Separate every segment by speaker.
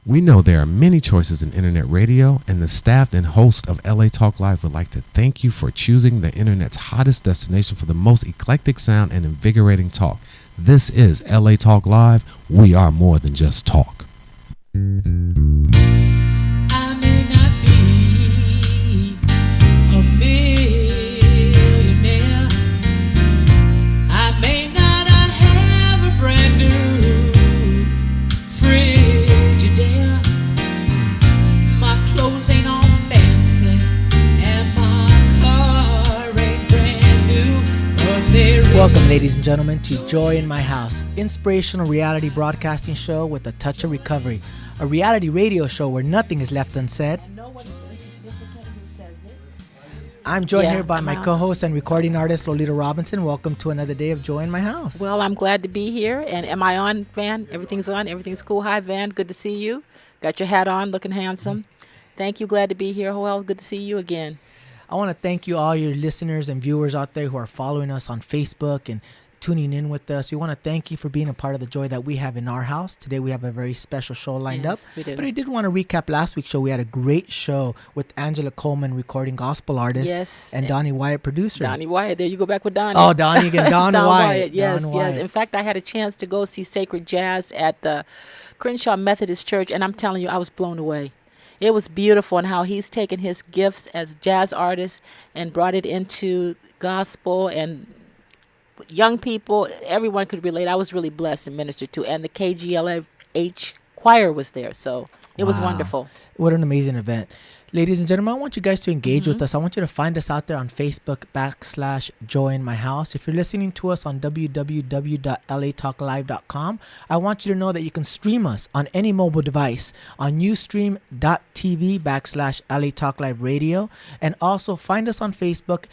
Speaker 1: We know there are many choices in internet radio, and the staff and host of LA Talk Live would like to thank you for choosing the internet's hottest destination for the most eclectic sound and invigorating talk. This is LA Talk Live. We are more than just talk.
Speaker 2: I may not be a millionaire. I may not have a brand new Frigidaire. My clothes ain't all fancy, and my car ain't brand new. But there is.
Speaker 3: Welcome, ladies and gentlemen, to Joy in My House, inspirational reality broadcasting show with a touch of recovery. A reality radio show where nothing is left unsaid. I'm joined here by my co-host and recording artist, Lolita Robinson. Welcome to another day of Joy in My House.
Speaker 4: Well, I'm glad to be here. And am I on, Van? Everything's on? Everything's cool? Hi, Van. Good to see you. Got your hat on, looking handsome. Thank you. Glad to be here. Well, good to see you again.
Speaker 3: I want to thank you, all your listeners and viewers out there who are following us on Facebook and tuning in with us. We want to thank you for being a part of the joy that we have in our house. Today we have a very special show lined up.
Speaker 4: We do.
Speaker 3: But I did want to recap last week's show. We had a great show with Angela Coleman, recording gospel artist.
Speaker 4: Yes.
Speaker 3: And Donnie Wyatt, producer.
Speaker 4: Donnie Wyatt. There you go back with Donnie.
Speaker 3: Oh, Donnie again. Don Wyatt.
Speaker 4: Yes,
Speaker 3: Don
Speaker 4: yes.
Speaker 3: Wyatt.
Speaker 4: In fact, I had a chance to go see Sacred Jazz at the Crenshaw Methodist Church, and I'm telling you, I was blown away. It was beautiful, and how he's taken his gifts as jazz artist and brought it into gospel, and young people, everyone could relate. I was really blessed and ministered to, and the KGLH choir was there, so it was wonderful.
Speaker 3: What an amazing event. Ladies and gentlemen, I want you guys to engage with us. I want you to find us out there on Facebook /Joy in My House. If you're listening to us on www.latalklive.com, I want you to know that you can stream us on any mobile device on Ustream.tv /LA Radio, and also find us on Facebook.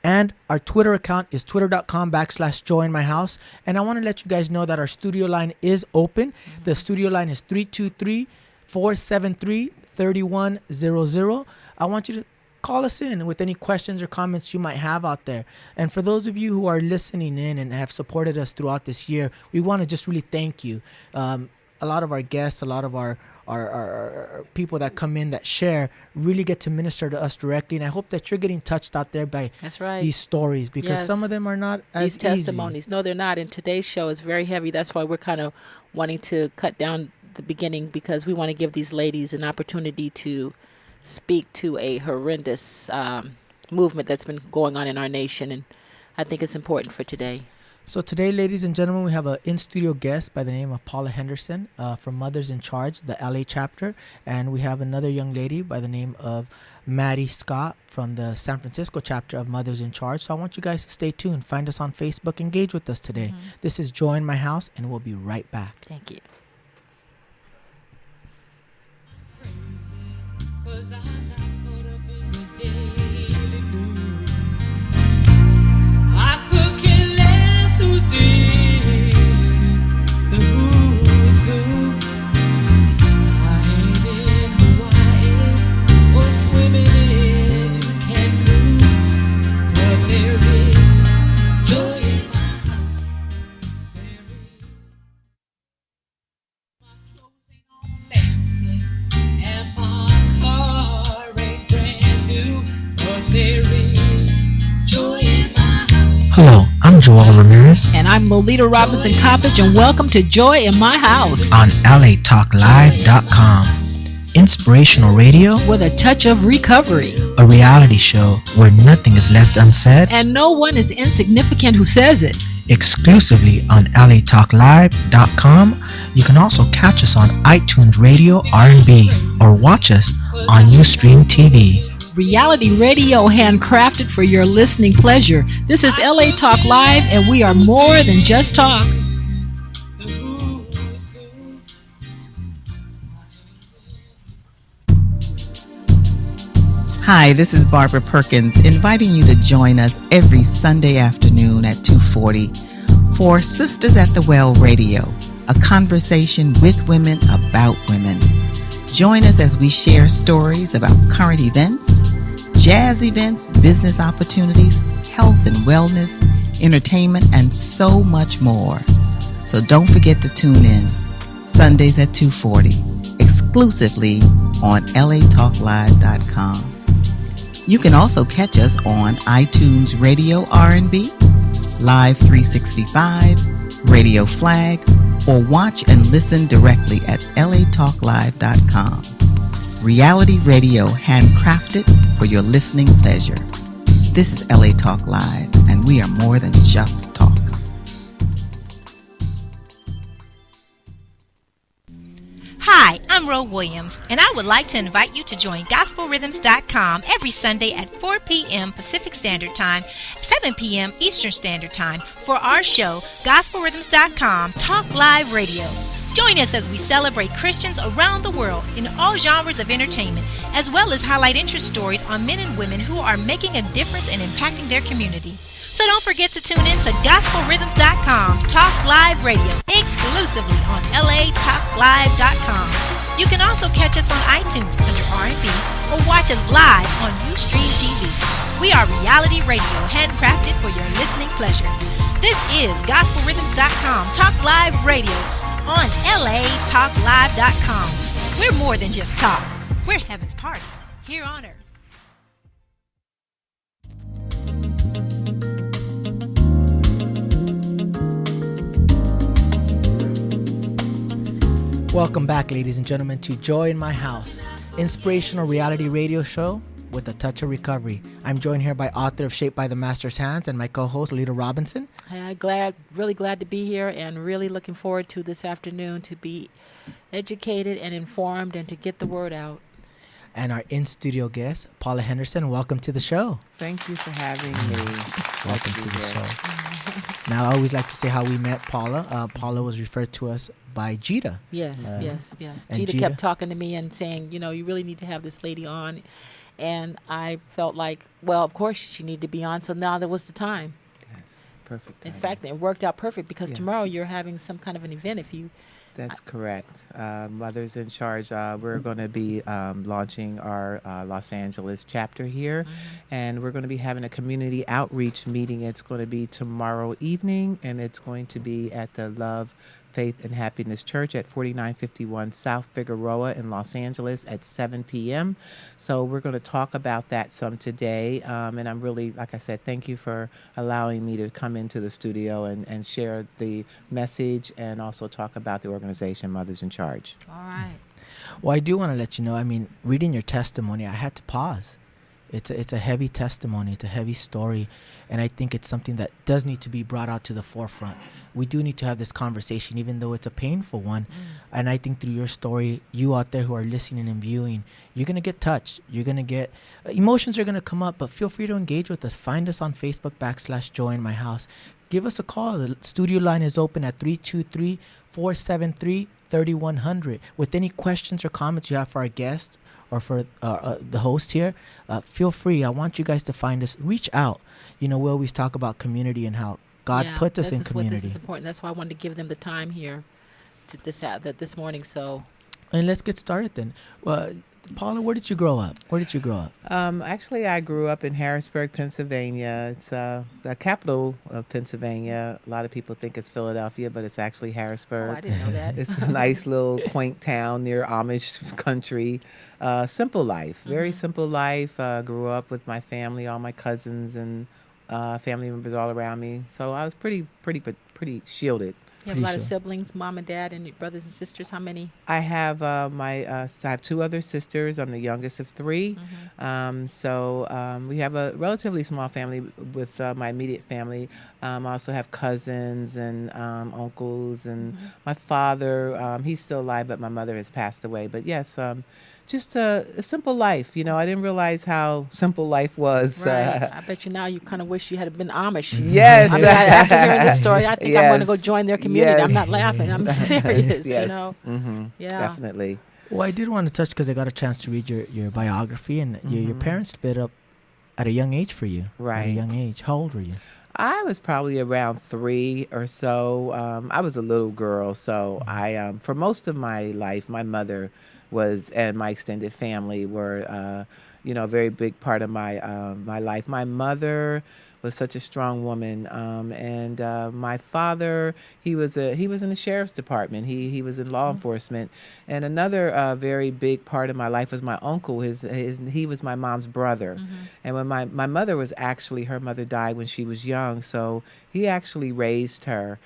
Speaker 3: And our Twitter account is twitter.com /Joy in My House. And I want to let you guys know that our studio line is open. The studio line is 323-473-3100. I want you to call us in with any questions or comments you might have out there. And for those of you who are listening in and have supported us throughout this year, we want to just really thank you. A lot of our guests, a lot of our people that come in that share really get to minister to us directly, and I hope that you're getting touched out there by these stories, because some of them are not as
Speaker 4: these testimonies. No, they're not. And today's show is very heavy. That's why we're kind of wanting to cut down the beginning, because we want to give these ladies an opportunity to speak to a horrendous movement that's been going on in our nation, and I think it's important for today.
Speaker 3: So today, ladies and gentlemen, we have an in-studio guest by the name of Paula Henderson from Mothers in Charge, the LA chapter. And we have another young lady by the name of Maddie Scott from the San Francisco chapter of Mothers in Charge. So I want you guys to stay tuned. Find us on Facebook. Engage with us today. This is Joy in My House, and we'll be right back.
Speaker 4: Thank you.
Speaker 2: Crazy, 'cause I'm not caught up in the daily news. I could care less who's in the who's who. I ain't in Hawaii or swimming in Cancun, but there is joy in my house. There is. My clothes ain't all fancy, and my car ain't brand new, but there is joy in my house.
Speaker 5: Hello, I'm Joel Ramirez
Speaker 4: And I'm Lolita Robinson Coppage, and welcome to Joy in My House
Speaker 5: on LATalkLive.com. Inspirational radio,
Speaker 4: with a touch of recovery.
Speaker 5: a reality show where nothing is left unsaid,
Speaker 4: And no one is insignificant who says it.
Speaker 5: exclusively on LATalkLive.com. You can also catch us on iTunes Radio R&B or watch us on Ustream TV.
Speaker 4: Reality radio handcrafted for your listening pleasure. This is LA Talk Live, and we are more than just talk.
Speaker 2: The who's who.
Speaker 6: Hi, this is Barbara Perkins, inviting you to join us every Sunday afternoon at 2:40 for Sisters at the Well Radio, a conversation with women about women. Join us as we share stories about current events, jazz events, business opportunities, health and wellness, entertainment, and so much more. So don't forget to tune in Sundays at 2:40, exclusively on latalklive.com. You can also catch us on iTunes Radio R&B, Live 365, Radio Flag, or watch and listen directly at latalklive.com. Reality radio handcrafted for your listening pleasure. This is LA Talk Live, and we are more than just talk.
Speaker 7: Hi, I'm Ro Williams, and I would like to invite you to join GospelRhythms.com every Sunday at 4 p.m. Pacific Standard Time, 7 p.m. Eastern Standard Time for our show, GospelRhythms.com Talk Live Radio. Join us as we celebrate Christians around the world in all genres of entertainment, as well as highlight interest stories on men and women who are making a difference and impacting their community. So don't forget to tune in to GospelRhythms.com Talk Live Radio exclusively on LATalkLive.com. You can also catch us on iTunes under R&B or watch us live on Ustream TV. We are reality radio handcrafted for your listening pleasure. This is GospelRhythms.com Talk Live Radio on LATalkLive.com. We're more than just talk. We're heaven's party here on earth.
Speaker 3: Welcome back, ladies and gentlemen, to Joy in My House, inspirational reality radio show with a touch of recovery. I'm joined here by author of Shaped by the Master's Hands and my co-host, Lita Robinson.
Speaker 4: I'm really glad to be here, and really looking forward to this afternoon to be educated and informed and to get the word out.
Speaker 3: And our in-studio guest, Paula Henderson. Welcome to the show.
Speaker 8: Thank you for having me.
Speaker 3: Welcome to the show. Now, I always like to say how we met Paula. Paula was referred to us by Jita.
Speaker 4: Yes.
Speaker 3: And
Speaker 4: Jita kept talking to me and saying, you really need to have this lady on. And I felt like, well, of course she needed to be on, so now there was the time.
Speaker 8: Yes, perfect.
Speaker 4: In fact, it worked out perfect because
Speaker 8: Yeah.
Speaker 4: tomorrow you're having some kind of an event.
Speaker 8: That's correct. Mothers in Charge. We're going to be launching our Los Angeles chapter here, and we're going to be having a community outreach meeting. It's going to be tomorrow evening, and it's going to be at the Love, Faith, and Happiness Church at 4951 South Figueroa in Los Angeles at 7 p.m. So we're going to talk about that some today. And I'm really, like I said, thank you for allowing me to come into the studio and share the message and also talk about the organization Mothers in Charge.
Speaker 4: All right.
Speaker 3: Well, I do want to let you know, reading your testimony, I had to pause. It's a heavy testimony. It's a heavy story. And I think it's something that does need to be brought out to the forefront. We do need to have this conversation, even though it's a painful one. And I think through your story, you out there who are listening and viewing, you're going to get touched. You're going to get, emotions are going to come up, but feel free to engage with us. Find us on Facebook /Joy in My House. Give us a call. The studio line is open at 323-473-3100. With any questions or comments you have for our guest or for the host here, feel free. I want you guys to find us. Reach out. We always talk about community and how God put us in community.
Speaker 4: This is important. That's why I wanted to give them the time here to this morning. So,
Speaker 3: and let's get started then. Paula, where did you grow up?
Speaker 8: Actually, I grew up in Harrisburg, Pennsylvania. It's the capital of Pennsylvania. A lot of people think it's Philadelphia, but it's actually Harrisburg.
Speaker 4: I didn't know that.
Speaker 8: It's a nice little quaint town near Amish country. Simple life, very simple life. Grew up with my family, all my cousins and family members all around me. So I was pretty shielded.
Speaker 4: You have a lot of siblings, mom and dad, and your brothers and sisters. How many?
Speaker 8: I have I have two other sisters. I'm the youngest of three. So we have a relatively small family with my immediate family. I also have cousins and uncles, and my father. He's still alive, but my mother has passed away. But yes, just a simple life. I didn't realize how simple life was.
Speaker 4: Right. I bet you now you kind of wish you had been Amish.
Speaker 8: Yes.
Speaker 4: After hearing this story, I think I'm going to go
Speaker 8: Yes.
Speaker 4: join their community.
Speaker 8: Yes.
Speaker 4: I'm not laughing. I'm serious.
Speaker 8: Yes.
Speaker 4: Yeah.
Speaker 8: Definitely.
Speaker 3: Well, I did want to touch because I got a chance to read your biography, and your parents split up at a young age for you. At a
Speaker 8: Right.
Speaker 3: young age. How old were you?
Speaker 8: I was probably around 3 or so. I was a little girl, so I for most of my life, my mother and my extended family were a very big part of my my life. My mother was such a strong woman. And my father, he was in the sheriff's department. He was in law enforcement. And another very big part of my life was my uncle. He was my mom's brother. And when my mother was actually, her mother died when she was young, so he actually raised her.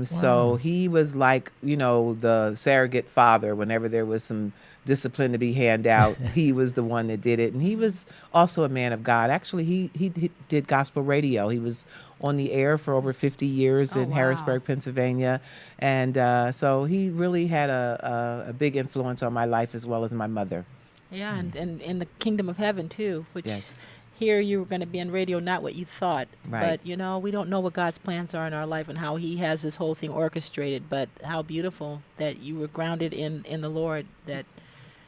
Speaker 8: So he was like, the surrogate father. Whenever there was some discipline to be handed out, he was the one that did it. And he was also a man of God. Actually, he did gospel radio. He was on the air for over 50 years in Harrisburg, Pennsylvania. And so he really had a big influence on my life as well as my mother.
Speaker 4: Yeah, and in the kingdom of heaven, too, which...
Speaker 8: Yes.
Speaker 4: Here you were going to be in radio, not what you thought.
Speaker 8: Right.
Speaker 4: But, we don't know what God's plans are in our life and how he has this whole thing orchestrated. But how beautiful that you were grounded in the Lord, that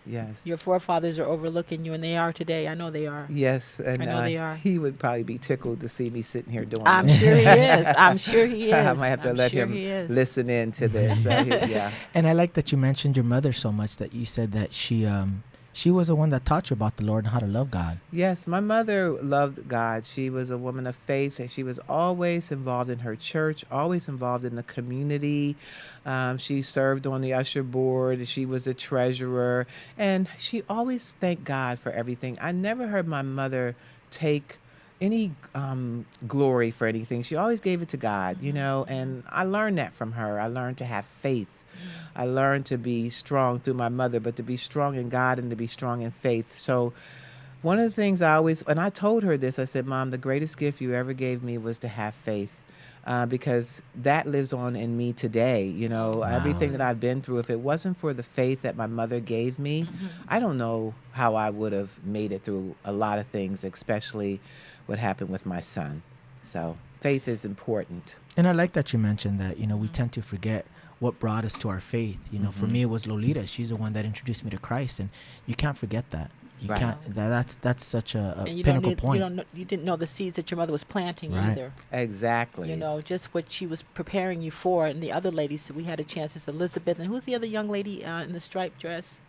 Speaker 8: yes,
Speaker 4: your forefathers are overlooking you, and they are today. I know they are.
Speaker 8: Yes, and
Speaker 4: I know they are.
Speaker 8: He would probably be tickled to see me sitting here doing
Speaker 4: I'm
Speaker 8: this.
Speaker 4: sure he is. I'm sure he is.
Speaker 8: I might have to let
Speaker 4: sure
Speaker 8: him
Speaker 4: he is.
Speaker 8: listen in to this. Yeah.
Speaker 3: And I like that you mentioned your mother so much that you said that she was the one that taught you about the Lord and how to love God.
Speaker 8: Yes, my mother loved God. She was a woman of faith, and she was always involved in her church, always involved in the community. She served on the usher board. She was a treasurer, and she always thanked God for everything. I never heard my mother take any glory for anything. She always gave it to God, and I learned that from her. I learned to have faith. I learned to be strong through my mother, but to be strong in God and to be strong in faith. So one of the things and I told her this, I said, Mom, the greatest gift you ever gave me was to have faith. Because that lives on in me today. Everything that I've been through, if it wasn't for the faith that my mother gave me, I don't know how I would have made it through a lot of things, especially what happened with my son. So faith is important.
Speaker 3: And I like that you mentioned that, we tend to forget what brought us to our faith. For me, it was Lolita. She's the one that introduced me to Christ, and you can't forget that. You
Speaker 8: Right.
Speaker 3: can't. That's such a
Speaker 4: And you
Speaker 3: pinnacle point.
Speaker 4: you didn't know the seeds that your mother was planting
Speaker 3: Right.
Speaker 4: either.
Speaker 8: Exactly.
Speaker 4: Just what she was preparing you for. And the other ladies, we had a chance. It's Elizabeth, and who's the other young lady in the striped dress?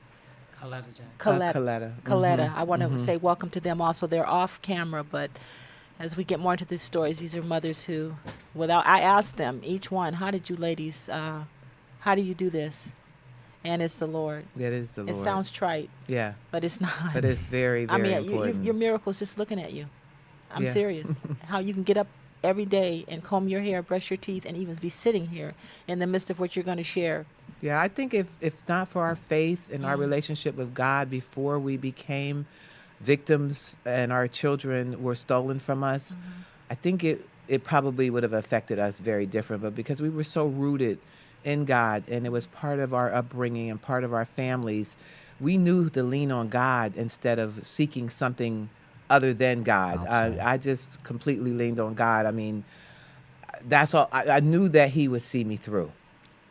Speaker 4: Coletta.
Speaker 8: Mhm.
Speaker 4: I want to say welcome to them also. They're off camera, but as we get more into these stories, these are mothers who, I asked them, each one, how did you ladies, how do you do this? And it's the Lord.
Speaker 8: It is the Lord.
Speaker 4: It sounds trite,
Speaker 8: Yeah,
Speaker 4: but it's not.
Speaker 8: but it's very, very important.
Speaker 4: your miracle's just looking at you. I'm
Speaker 8: Yeah.
Speaker 4: serious. How you can get up every day and comb your hair, brush your teeth, and even be sitting here in the midst of what you're going to share.
Speaker 8: Yeah, I think if not for our faith and our relationship with God before we became victims and our children were stolen from us, I think it probably would have affected us very different. But because we were so rooted in God and it was part of our upbringing and part of our families, we knew to lean on God instead of seeking something other than God. I just completely leaned on God. I mean, that's all. I knew that He would see me through.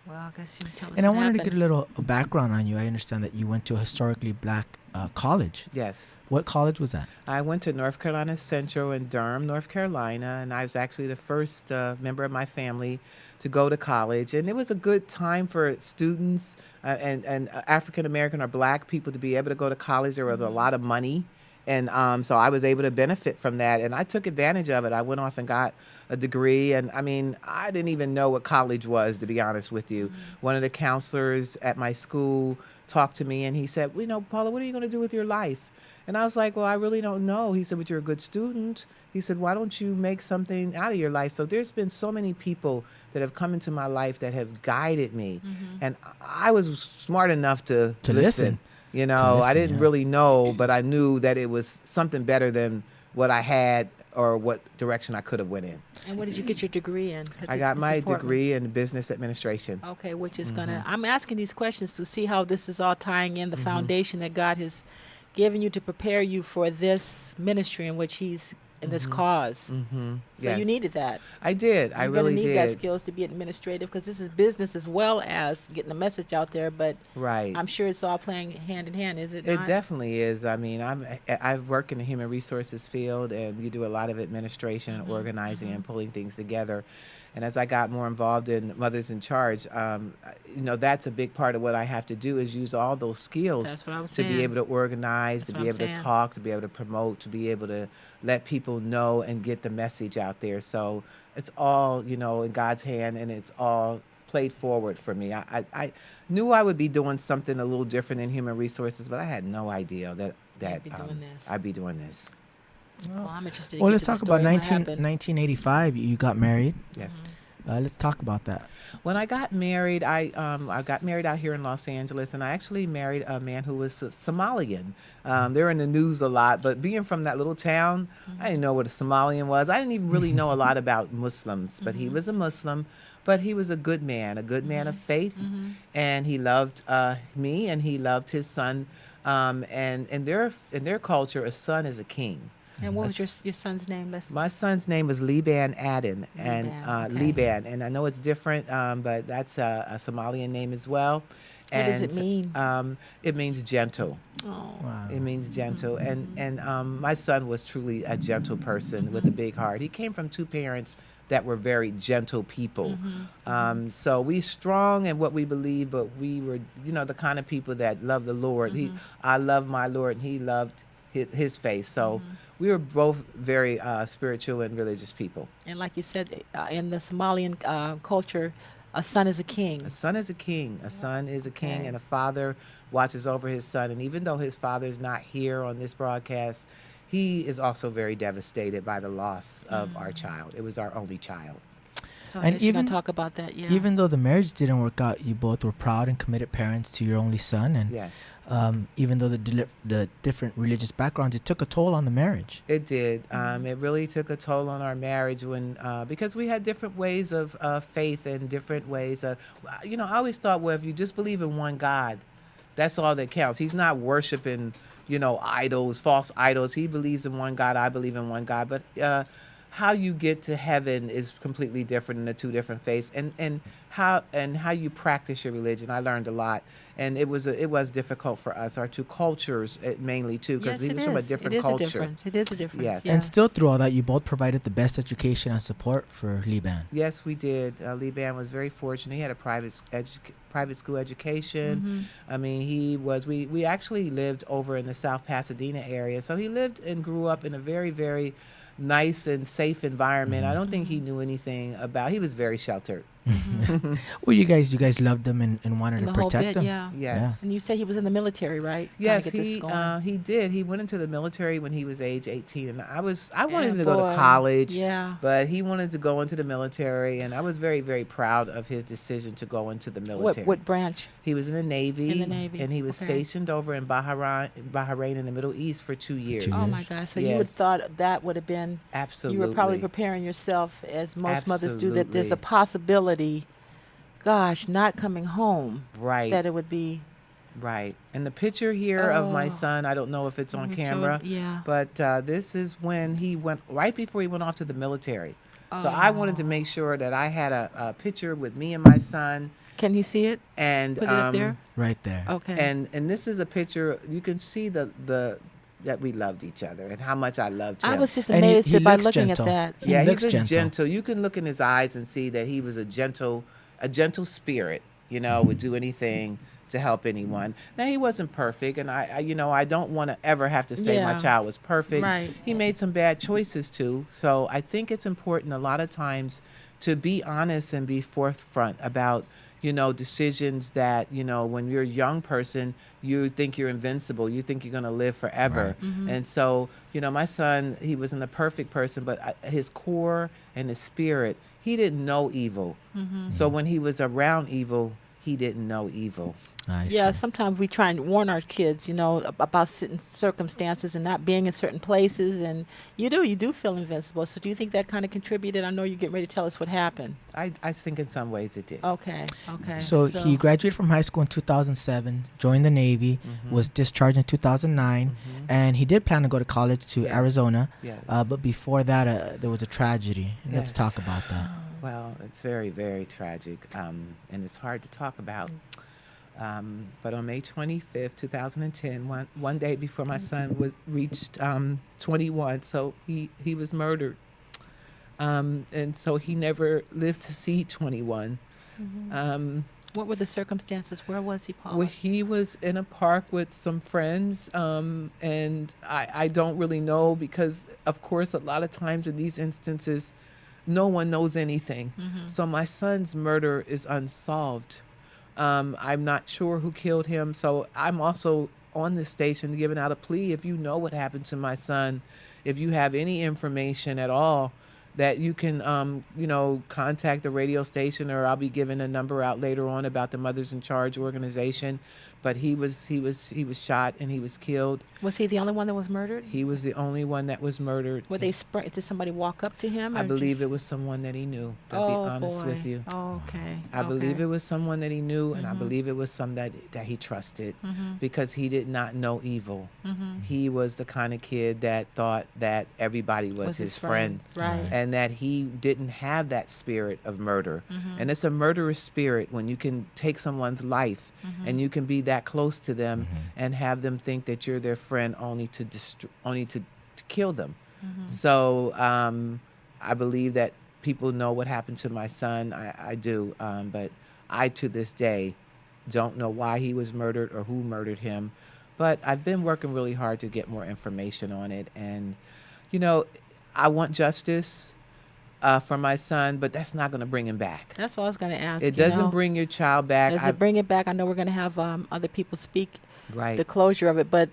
Speaker 4: Well, I guess you can tell us
Speaker 3: And I
Speaker 4: what
Speaker 3: wanted to
Speaker 4: happened.
Speaker 3: get a little background on you. I understand that you went to a historically black college.
Speaker 8: Yes.
Speaker 3: What college was that?
Speaker 8: I went to North Carolina Central in Durham, North Carolina, and I was actually the first member of my family to go to college. And it was a good time for students and African American or black people to be able to go to college. There was a lot of money. And so I was able to benefit from that. And I took advantage of it. I went off and got a degree. And I mean, I didn't even know what college was, to be honest with you. One of the counselors at my school talked to me and he said, Paula, what are you going to do with your life? And I was like, well, I really don't know. He said, but you're a good student. He said, why don't you make something out of your life? So there's been so many people that have come into my life that have guided me. And I was smart enough to listen. I didn't really know, but I knew that it was something better than what I had or what direction I could have went in.
Speaker 4: And what did you get your degree in? 'Cause
Speaker 8: I got
Speaker 4: it's
Speaker 8: my
Speaker 4: important.
Speaker 8: degree in business administration.
Speaker 4: Okay, which is going to, I'm asking these questions to see how this is all tying in the foundation that God has given you to prepare you for this ministry in which He's in this cause. So
Speaker 8: Yes.
Speaker 4: you needed that.
Speaker 8: I did. I really
Speaker 4: You're going to need that
Speaker 8: did.
Speaker 4: skills to be administrative because this is business as well as getting the message out there. But
Speaker 8: Right.
Speaker 4: I'm sure it's all playing hand in hand, is it
Speaker 8: It
Speaker 4: not?
Speaker 8: definitely is. I mean, I work in the human resources field, and you do a lot of administration and organizing and pulling things together. And as I got more involved in Mothers in Charge, that's a big part of what I have to do is use all those skills
Speaker 4: That's what I was
Speaker 8: to be
Speaker 4: saying.
Speaker 8: able to organize,
Speaker 4: That's
Speaker 8: to
Speaker 4: what
Speaker 8: be
Speaker 4: I'm
Speaker 8: able to
Speaker 4: saying.
Speaker 8: talk, to be able to promote, to be able to let people know and get the message out there. So it's all, in God's hand, and it's all played forward for me. I knew I would be doing something a little different in human resources, but I had no idea that
Speaker 4: You'd be doing this.
Speaker 8: I'd be doing this.
Speaker 4: Well, I'm interested.
Speaker 3: Well,
Speaker 4: to
Speaker 3: let's
Speaker 4: get to
Speaker 3: talk
Speaker 4: the
Speaker 3: about
Speaker 4: story, what happened.
Speaker 3: 1985. You got married.
Speaker 8: Yes.
Speaker 3: Let's talk about that.
Speaker 8: When I got married, I got married out here in Los Angeles, and I actually married a man who was Somalian. They're in the news a lot, but being from that little town, I didn't know what a Somalian was. I didn't even really know a lot about Muslims, but he was a Muslim. But he was a good man of faith, and he loved me, and he loved his son. And in their culture, a son is a king.
Speaker 4: And what was your son's name?
Speaker 8: My son's name was Liban Aden, and
Speaker 4: Liban, okay.
Speaker 8: Liban, and I know it's different, but that's a Somalian name as well.
Speaker 4: What does
Speaker 8: And,
Speaker 4: it mean?
Speaker 8: It means gentle.
Speaker 4: Oh.
Speaker 3: Wow.
Speaker 8: It means gentle, and my son was truly a gentle person with a big heart. He came from two parents that were very gentle people. So we strong in what we believe, but we were, the kind of people that love the Lord. I love my Lord, and he loved his faith. So we were both very spiritual and religious people.
Speaker 4: And like you said, in the Somalian culture, a son is a king.
Speaker 8: A son is a king. A son is a king,
Speaker 4: Okay.
Speaker 8: and a father watches over his son. And even though his father is not here on this broadcast, he is also very devastated by the loss of our child. It was our only child.
Speaker 4: So
Speaker 3: And
Speaker 4: I guess you're
Speaker 3: even-
Speaker 4: gonna talk about that, yeah.
Speaker 3: Even though the marriage didn't work out, you both were proud and committed parents to your only son, and
Speaker 8: Yes,
Speaker 3: even though the different religious backgrounds, it took a toll on the marriage.
Speaker 8: it did. It really took a toll on our marriage because we had different ways of faith and different ways of, I always thought, well, if you just believe in one God, that's all that counts. He's not worshiping, idols, false idols. He believes in one God. I believe in one God. But how you get to heaven is completely different in the two different faiths, and how you practice your religion. I learned a lot, and it was difficult for us. Our two cultures mainly too, because
Speaker 4: yes,
Speaker 8: he
Speaker 4: it
Speaker 8: was from a
Speaker 4: is.
Speaker 8: different
Speaker 4: It is
Speaker 8: culture.
Speaker 4: a difference. It is a difference.
Speaker 8: Yes.
Speaker 4: Yeah.
Speaker 3: And still, through all that, you both provided the best education and support for Liban.
Speaker 8: Yes, we did. Liban was very fortunate. He had a private school education. I mean, we actually lived over in the South Pasadena area, so he lived and grew up in a very, very nice and safe environment. I don't think he knew anything about. He was very sheltered.
Speaker 3: Well, you guys loved him and wanted
Speaker 4: And
Speaker 3: to
Speaker 4: the whole
Speaker 3: protect
Speaker 4: bit,
Speaker 3: him.
Speaker 4: yeah.
Speaker 8: Yes.
Speaker 4: And you said he was in the military, right? Trying to
Speaker 8: Yes,
Speaker 4: get this going.
Speaker 8: he did. He went into the military when he was age 18, and I wanted him to
Speaker 4: Boy.
Speaker 8: go to college.
Speaker 4: Yeah.
Speaker 8: But he wanted to go into the military, and I was very, very proud of his decision to go into the military.
Speaker 4: What branch?
Speaker 8: He was in the Navy.
Speaker 4: In the Navy,
Speaker 8: and he was
Speaker 4: okay.
Speaker 8: stationed over in Bahrain in the Middle East for 2 years.
Speaker 3: 2
Speaker 4: Oh
Speaker 3: years.
Speaker 4: my gosh! So you would
Speaker 8: Yes.
Speaker 4: thought that would have been.
Speaker 8: Absolutely.
Speaker 4: You were probably preparing yourself, as most mothers do, that there's a
Speaker 8: Absolutely.
Speaker 4: possibility. Gosh, not coming home.
Speaker 8: Right.
Speaker 4: That it would be.
Speaker 8: Right. And the picture here of my
Speaker 4: Oh.
Speaker 8: son, I don't know if it's on
Speaker 4: Let me show
Speaker 8: camera,
Speaker 4: it. Yeah.
Speaker 8: but this is when he went, right before he went off to the military. So I wanted to make sure that I had a picture with me and my son,
Speaker 4: Can you see it?
Speaker 8: and
Speaker 4: Put it up there.
Speaker 3: Right there.
Speaker 4: Okay.
Speaker 8: and this is a picture. You can see the that we loved each other and how much I loved him.
Speaker 4: I was just
Speaker 3: And he-
Speaker 4: amazed
Speaker 3: he
Speaker 4: by
Speaker 3: looks
Speaker 4: looking
Speaker 3: gentle.
Speaker 4: at that.
Speaker 3: He
Speaker 8: yeah,
Speaker 3: looks
Speaker 8: he's a
Speaker 3: gentle.
Speaker 8: gentle. You can look in his eyes and see that he was a gentle spirit. Would do anything to help anyone. Now he wasn't perfect, and I don't want to ever have to say my
Speaker 4: Yeah.
Speaker 8: child was perfect.
Speaker 4: Right.
Speaker 8: He made some bad choices too. So I think it's important a lot of times to be honest and be forthfront about decisions that when you're a young person, you think you're invincible, you think you're going to live forever. And so my son, he wasn't a perfect person, but his core and his spirit, he didn't know evil. So when he was around evil, he didn't know evil.
Speaker 3: I
Speaker 4: Yeah,
Speaker 3: see.
Speaker 4: sometimes we try and warn our kids, about certain circumstances and not being in certain places, and you do feel invincible. So do you think that kind of contributed? I know you're getting ready to tell us what happened.
Speaker 8: I think in some ways it did.
Speaker 4: Okay.
Speaker 3: So he graduated from high school in 2007, joined the Navy, was discharged in 2009, and he did plan to go to college to
Speaker 8: Yes.
Speaker 3: Arizona.
Speaker 8: Yes.
Speaker 3: But before that, there was a tragedy. Let's
Speaker 8: Yes.
Speaker 3: talk about that.
Speaker 8: Well, it's very, very tragic, and it's hard to talk about. But on May 25th, 2010, one day before my son was reached 21, so he was murdered And so he never lived to see 21.
Speaker 4: What were the circumstances? Where was he, Paula?
Speaker 8: Well, he was in a park with some friends, and I don't really know because, of course, a lot of times in these instances, no one knows anything. So my son's murder is unsolved. I'm not sure who killed him. So I'm also on this station giving out a plea. If you know what happened to my son, if you have any information at all, that you can, contact the radio station, or I'll be giving a number out later on about the Mothers in Charge organization. But he was shot and he was killed.
Speaker 4: Was he the only one that was murdered?
Speaker 8: He was the only one that was murdered.
Speaker 4: Were they did somebody walk up to him?
Speaker 8: I
Speaker 4: or
Speaker 8: believe
Speaker 4: just-
Speaker 8: it was someone that he knew. To be
Speaker 4: Oh,
Speaker 8: honest
Speaker 4: boy.
Speaker 8: with you.
Speaker 4: Oh, okay.
Speaker 8: I believe
Speaker 4: Okay.
Speaker 8: it was someone that he knew, and I believe it was some that he trusted, because he did not know evil. He was the kind of kid that thought that everybody was his friend,
Speaker 4: Right.
Speaker 8: and that he didn't have that spirit of murder. And it's a murderous spirit when you can take someone's life and you can be that close to them and have them think that you're their friend only to kill them. So I believe that people know what happened to my son. I do. But I, to this day, don't know why he was murdered or who murdered him. But I've been working really hard to get more information on it. And, I want justice for my son, but that's not going to bring him back.
Speaker 4: That's what I was going to ask.
Speaker 8: It doesn't bring your child back.
Speaker 4: Does it bring it back? I know we're going to have other people speak
Speaker 8: Right.
Speaker 4: the closure of it, but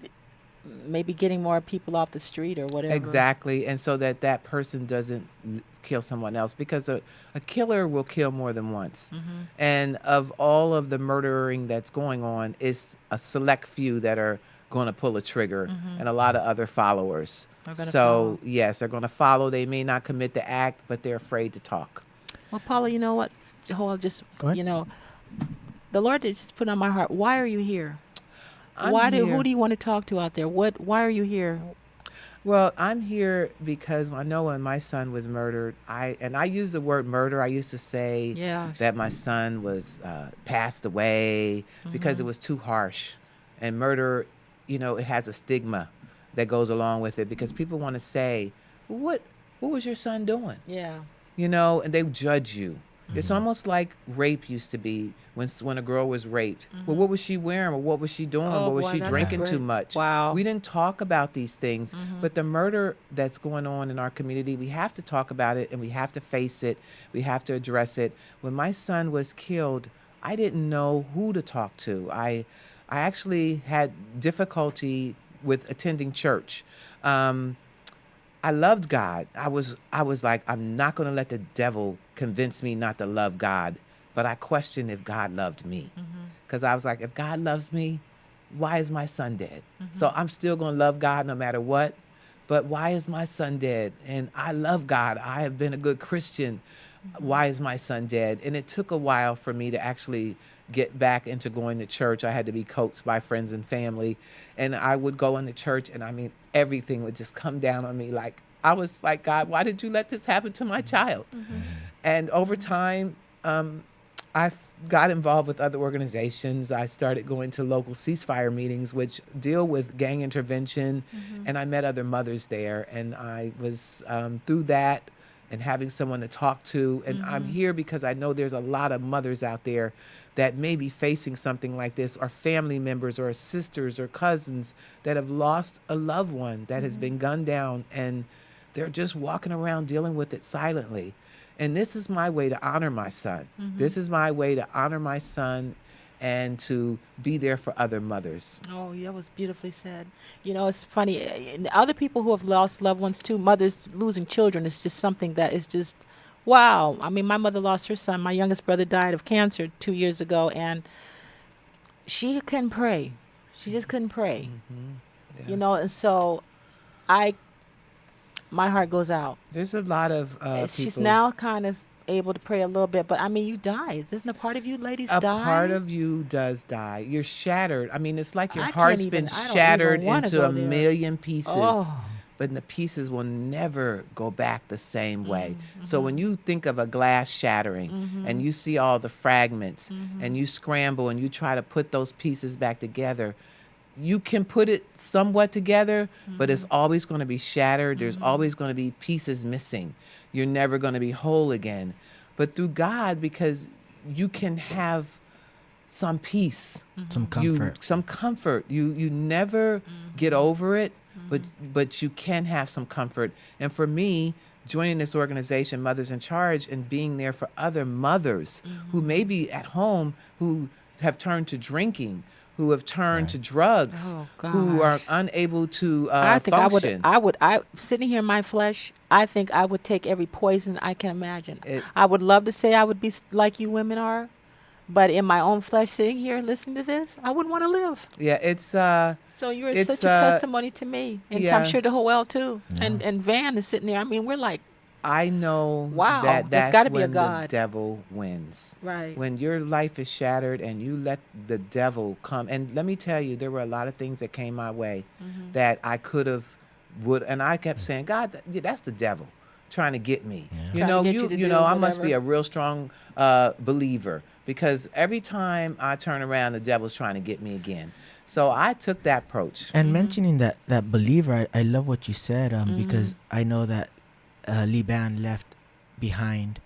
Speaker 4: maybe getting more people off the street or whatever.
Speaker 8: Exactly. And so that person doesn't kill someone else, because a killer will kill more than once. And of all of the murdering that's going on, it's a select few that are going to pull a trigger, and a lot of other followers.
Speaker 4: Are gonna
Speaker 8: So
Speaker 4: follow.
Speaker 8: yes, they're going to follow. They may not commit the act, but they're afraid to talk.
Speaker 4: Well, Paula, you know what? Hold on,
Speaker 3: Go ahead.
Speaker 4: the Lord just put on my heart. Why are you here?
Speaker 8: I'm here-
Speaker 4: Who do you want to talk to out there? Why are you here?
Speaker 8: Well, I'm here because I know when my son was murdered, I use the word murder. I used to say
Speaker 4: Yeah.
Speaker 8: that my son was passed away because it was too harsh. And murder, it has a stigma that goes along with it, because people want to say, what was your son doing?
Speaker 4: Yeah.
Speaker 8: And they judge you. It's almost like rape used to be when a girl was raped. Well, what was she wearing? Or what was she doing?
Speaker 4: Oh,
Speaker 8: what was
Speaker 4: boy,
Speaker 8: she
Speaker 4: that's
Speaker 8: drinking
Speaker 4: great.
Speaker 8: too much?
Speaker 4: Wow.
Speaker 8: We didn't talk about these things. But the murder that's going on in our community, we have to talk about it, and we have to face it. We have to address it. When my son was killed, I didn't know who to talk to. I actually had difficulty with attending church. I loved God. I was like, I'm not going to let the devil convince me not to love God. But I questioned if God loved me, because I was like, if God loves me, why is my son dead? So I'm still going to love God no matter what. But why is my son dead? And I love God. I have been a good Christian. Why is my son dead? And it took a while for me to actually get back into going to church. I had to be coaxed by friends and family. And I would go into church, and everything would just come down on me. Like, I was like, God, why did you let this happen to my child? And over time, I got involved with other organizations. I started going to local ceasefire meetings, which deal with gang intervention. And I met other mothers there. And I was through that and having someone to talk to. And I'm here because I know there's a lot of mothers out there that may be facing something like this, or family members or sisters or cousins that have lost a loved one that has been gunned down, and they're just walking around dealing with it silently. And this is my way to honor my son. This is my way to honor my son and to be there for other mothers.
Speaker 4: Oh, yeah, that was beautifully said. It's funny. And other people who have lost loved ones too, mothers losing children, is just something that is just, wow. I mean, my mother lost her son. My youngest brother died of cancer 2 years ago, and she couldn't pray. She just couldn't pray.
Speaker 8: Yes.
Speaker 4: And so my heart goes out.
Speaker 8: There's a lot of
Speaker 4: She's
Speaker 8: people.
Speaker 4: now kind of able to pray a little bit, but you die. Doesn't a part of you ladies
Speaker 8: A
Speaker 4: die?
Speaker 8: part of you does die. You're shattered. It's like your
Speaker 4: I can't
Speaker 8: heart's
Speaker 4: even-
Speaker 8: been
Speaker 4: I don't
Speaker 8: shattered
Speaker 4: even wanna
Speaker 8: into
Speaker 4: go
Speaker 8: a
Speaker 4: there.
Speaker 8: million pieces.
Speaker 4: Oh.
Speaker 8: But the pieces will never go back the same way.
Speaker 4: Mm-hmm.
Speaker 8: So when you think of a glass shattering and you see all the fragments
Speaker 4: Mm-hmm.
Speaker 8: and you scramble and you try to put those pieces back together, you can put it somewhat together, but it's always going to be shattered. There's always going to be pieces missing. You're never going to be whole again. But through God, because you can have some peace,
Speaker 3: Some comfort.
Speaker 8: some comfort. You never get over it, but you can have some comfort. And for me, joining this organization, Mothers in Charge, and being there for other mothers who may be at home, who have turned to drinking, who have turned to drugs,
Speaker 4: Oh,
Speaker 8: who are
Speaker 4: gosh.
Speaker 8: unable to
Speaker 4: I think
Speaker 8: function.
Speaker 4: I sitting here in my flesh, I think I would take every poison I can imagine.
Speaker 8: It-
Speaker 4: I would love to say I would be like you women are, but in my own flesh, sitting here listening to this, I wouldn't want to live.
Speaker 8: Yeah, it's
Speaker 4: So you're
Speaker 8: It's,
Speaker 4: such a testimony to me, and
Speaker 8: yeah.
Speaker 4: I'm sure to Hoel too. And Van is sitting there. I mean, we're like,
Speaker 8: I know
Speaker 4: Wow,
Speaker 8: that
Speaker 4: there's
Speaker 8: that's
Speaker 4: gotta be a
Speaker 8: when the
Speaker 4: God.
Speaker 8: devil wins.
Speaker 4: right.
Speaker 8: When your life is shattered and you let the devil come, and let me tell you, there were a lot of things that came my way that I could have and I kept saying, God, that's the devil trying to get me. You
Speaker 4: Trying to
Speaker 8: know,
Speaker 4: get you to do
Speaker 8: I must be a
Speaker 4: whatever.
Speaker 8: real strong believer, because every time I turn around, the devil's trying to get me again. So I took that approach.
Speaker 3: And mentioning that believer, I love what you said, because I know that Liban left behind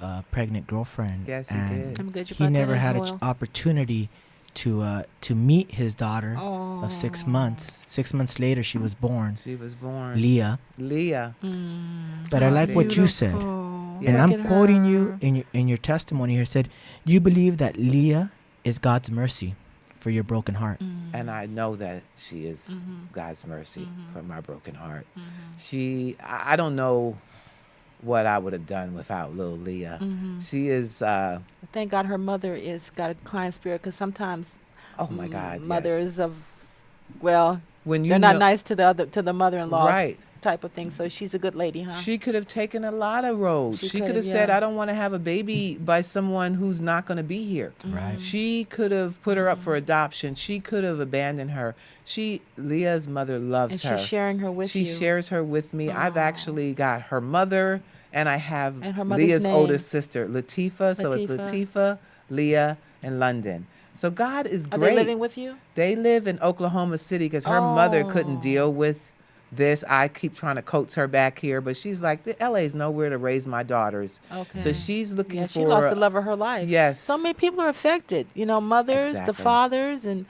Speaker 3: a pregnant girlfriend.
Speaker 8: Yes, he
Speaker 3: and
Speaker 8: did.
Speaker 4: I'm good. You
Speaker 3: He
Speaker 4: brought that
Speaker 3: never
Speaker 4: up,
Speaker 3: had an
Speaker 4: Hoel.
Speaker 3: opportunity to meet his daughter of 6 months. 6 months later, she was born,
Speaker 8: She was born
Speaker 3: Leah.
Speaker 8: Leah.
Speaker 3: But I like what you said,
Speaker 4: Beautiful.
Speaker 8: Yeah.
Speaker 3: and
Speaker 4: Look
Speaker 3: I'm
Speaker 4: at
Speaker 3: quoting
Speaker 4: her.
Speaker 3: you in your testimony here. Said, you believe that Leah is God's mercy for your broken heart.
Speaker 8: And I know that she is God's mercy for my broken heart. I don't know what I would have done without little Leah. She is,
Speaker 4: Thank God her mother is got a kind spirit, because sometimes
Speaker 8: oh my God, yes.
Speaker 4: mothers of, well,
Speaker 8: When you
Speaker 4: they're not
Speaker 8: know-
Speaker 4: nice to the mother-in-law,
Speaker 8: Right.
Speaker 4: type of thing. So she's a good lady, huh?
Speaker 8: She could have taken a lot of roads.
Speaker 4: She
Speaker 8: She
Speaker 4: could
Speaker 8: could have
Speaker 4: have,
Speaker 8: said,
Speaker 4: yeah.
Speaker 8: I don't want to have a baby by someone who's not going to be here.
Speaker 3: Right.
Speaker 8: She could have put her up for adoption. She could have abandoned her. Leah's mother loves
Speaker 4: and
Speaker 8: her.
Speaker 4: she's sharing her with
Speaker 8: She
Speaker 4: you.
Speaker 8: shares her with me. I've actually got her mother, and I have
Speaker 4: And her mother's
Speaker 8: Leah's
Speaker 4: name?
Speaker 8: oldest sister, Latifah. So it's
Speaker 4: Latifah.
Speaker 8: Latifah, Leah, and London. So God is
Speaker 4: Are
Speaker 8: great.
Speaker 4: they living with you?
Speaker 8: They live in Oklahoma City because her mother
Speaker 4: Oh.
Speaker 8: couldn't deal with this. I keep trying to coax her back here, but she's like, the LA's nowhere to raise my daughters.
Speaker 4: Okay.
Speaker 8: So she's looking
Speaker 4: Yeah,
Speaker 8: for
Speaker 4: she lost the love of her life.
Speaker 8: Yes.
Speaker 4: So many people are affected. You know, mothers, the
Speaker 8: Exactly.
Speaker 4: fathers, and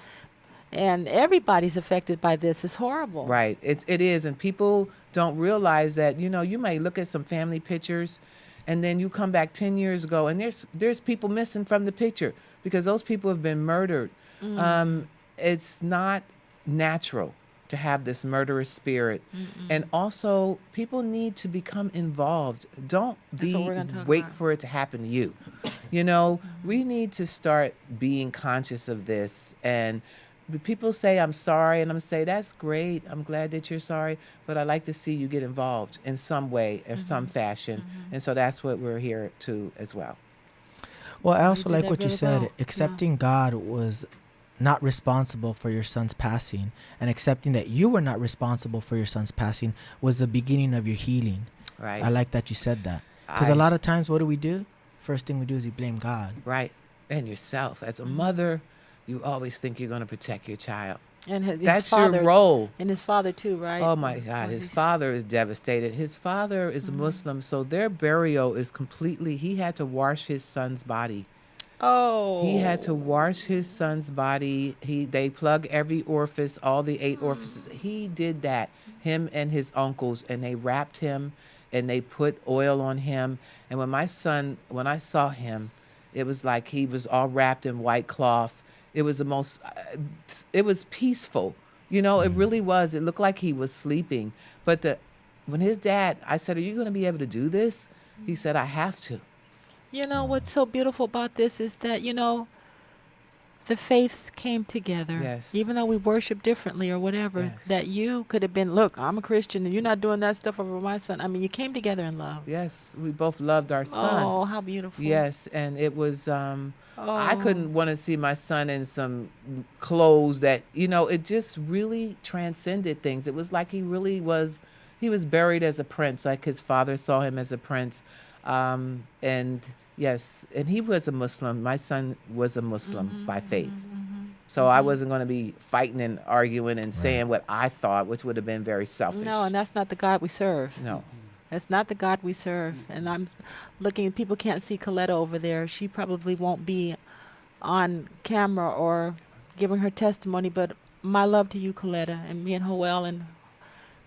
Speaker 4: everybody's affected by this. It's horrible.
Speaker 8: Right. It is. And people don't realize that, you may look at some family pictures and then you come back 10 years ago and there's people missing from the picture because those people have been murdered. It's not natural to have this murderous spirit. And also people need to become involved. Don't
Speaker 4: That's what we're gonna talk
Speaker 8: wait
Speaker 4: about.
Speaker 8: for it to happen to you. We need to start being conscious of this. And people say, I'm sorry. And I'm say, that's great. I'm glad that you're sorry. But I'd like to see you get involved in some way or some fashion. And so that's what we're here to as well.
Speaker 3: Well, I also
Speaker 4: did
Speaker 3: like
Speaker 4: that
Speaker 3: what you
Speaker 4: really
Speaker 3: said.
Speaker 4: well.
Speaker 3: Accepting God was not responsible for your son's passing, and accepting that you were not responsible for your son's passing was the beginning of your healing.
Speaker 8: Right.
Speaker 3: I like that you said that. Because
Speaker 8: I-
Speaker 3: a lot of times, what do? First thing we do is we blame God.
Speaker 8: Right. And yourself. As a mother, you always think you're going to protect your child.
Speaker 4: And his
Speaker 8: That's
Speaker 4: father,
Speaker 8: your role.
Speaker 4: And his father too, right?
Speaker 8: Oh my God, his father is devastated. His father is a Muslim, so their burial is completely, he had to wash his son's body.
Speaker 4: Oh.
Speaker 8: He had to wash his son's body. They plug every orifice, all the 8 orifices. He did that, him and his uncles, and they wrapped him and they put oil on him. And when I saw him, it was like he was all wrapped in white cloth. It was the most, it was peaceful. It really was. It looked like he was sleeping. But when his dad, I said, are you going to be able to do this? He said, I have to.
Speaker 4: You know what's so beautiful about this is that, the faiths came together.
Speaker 8: Yes.
Speaker 4: Even though we worship differently or whatever,
Speaker 8: Yes.
Speaker 4: that you could have been, look, I'm a Christian and you're not doing that stuff over my son. I mean, you came together in love.
Speaker 8: Yes, we both loved our son.
Speaker 4: Oh, how beautiful.
Speaker 8: Yes, and it was I
Speaker 4: Oh.
Speaker 8: couldn't want to see my son in some clothes that it just really transcended things. It was like he was buried as a prince, like his father saw him as a prince. And yes, and he was a Muslim. My son was a Muslim by faith. So I wasn't going to be fighting and arguing and saying what I thought, which would have been very selfish.
Speaker 4: No, and that's not the God we serve.
Speaker 8: No.
Speaker 4: That's not the God we serve. And I'm looking, people can't see Coletta over there. She probably won't be on camera or giving her testimony, but my love to you, Coletta, and me and Joel and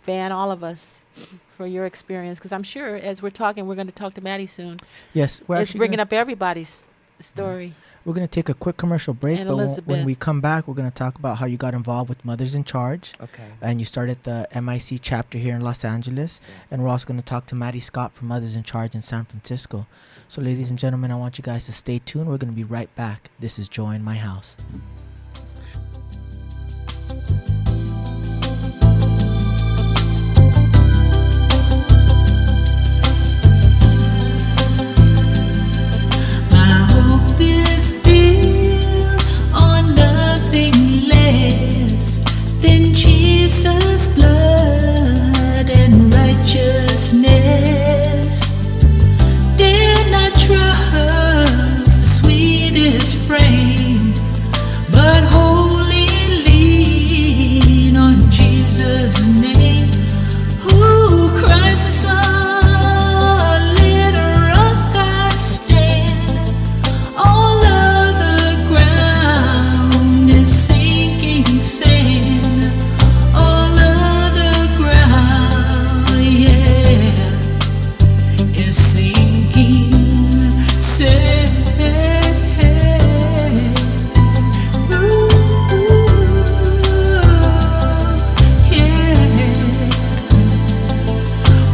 Speaker 4: Van, all of us, for your experience. Because I'm sure as we're talking, we're going to talk to Maddie soon.
Speaker 3: Yes, we're
Speaker 4: It's
Speaker 3: actually
Speaker 4: bringing
Speaker 3: gonna,
Speaker 4: up everybody's story.
Speaker 3: we're gonna take a quick commercial break,
Speaker 4: And
Speaker 3: but when
Speaker 4: Elizabeth.
Speaker 3: we come back, we're gonna talk about how you got involved with Mothers in Charge,
Speaker 8: Okay.
Speaker 3: and you started the MIC chapter here in Los Angeles, and we're also gonna talk to Maddie Scott from Mothers in Charge in San Francisco. So, ladies and gentlemen, I want you guys to stay tuned. We're gonna be right back. This is Joy in My House.
Speaker 2: My hope is built on nothing less than Jesus' blood and righteousness. Dare not trust the sweetest frame, but wholly lean on Jesus' name. Who Christ is solid rock I stand. All other ground is sinking sand. All other ground, yeah, is sinking sand. Ooh, yeah.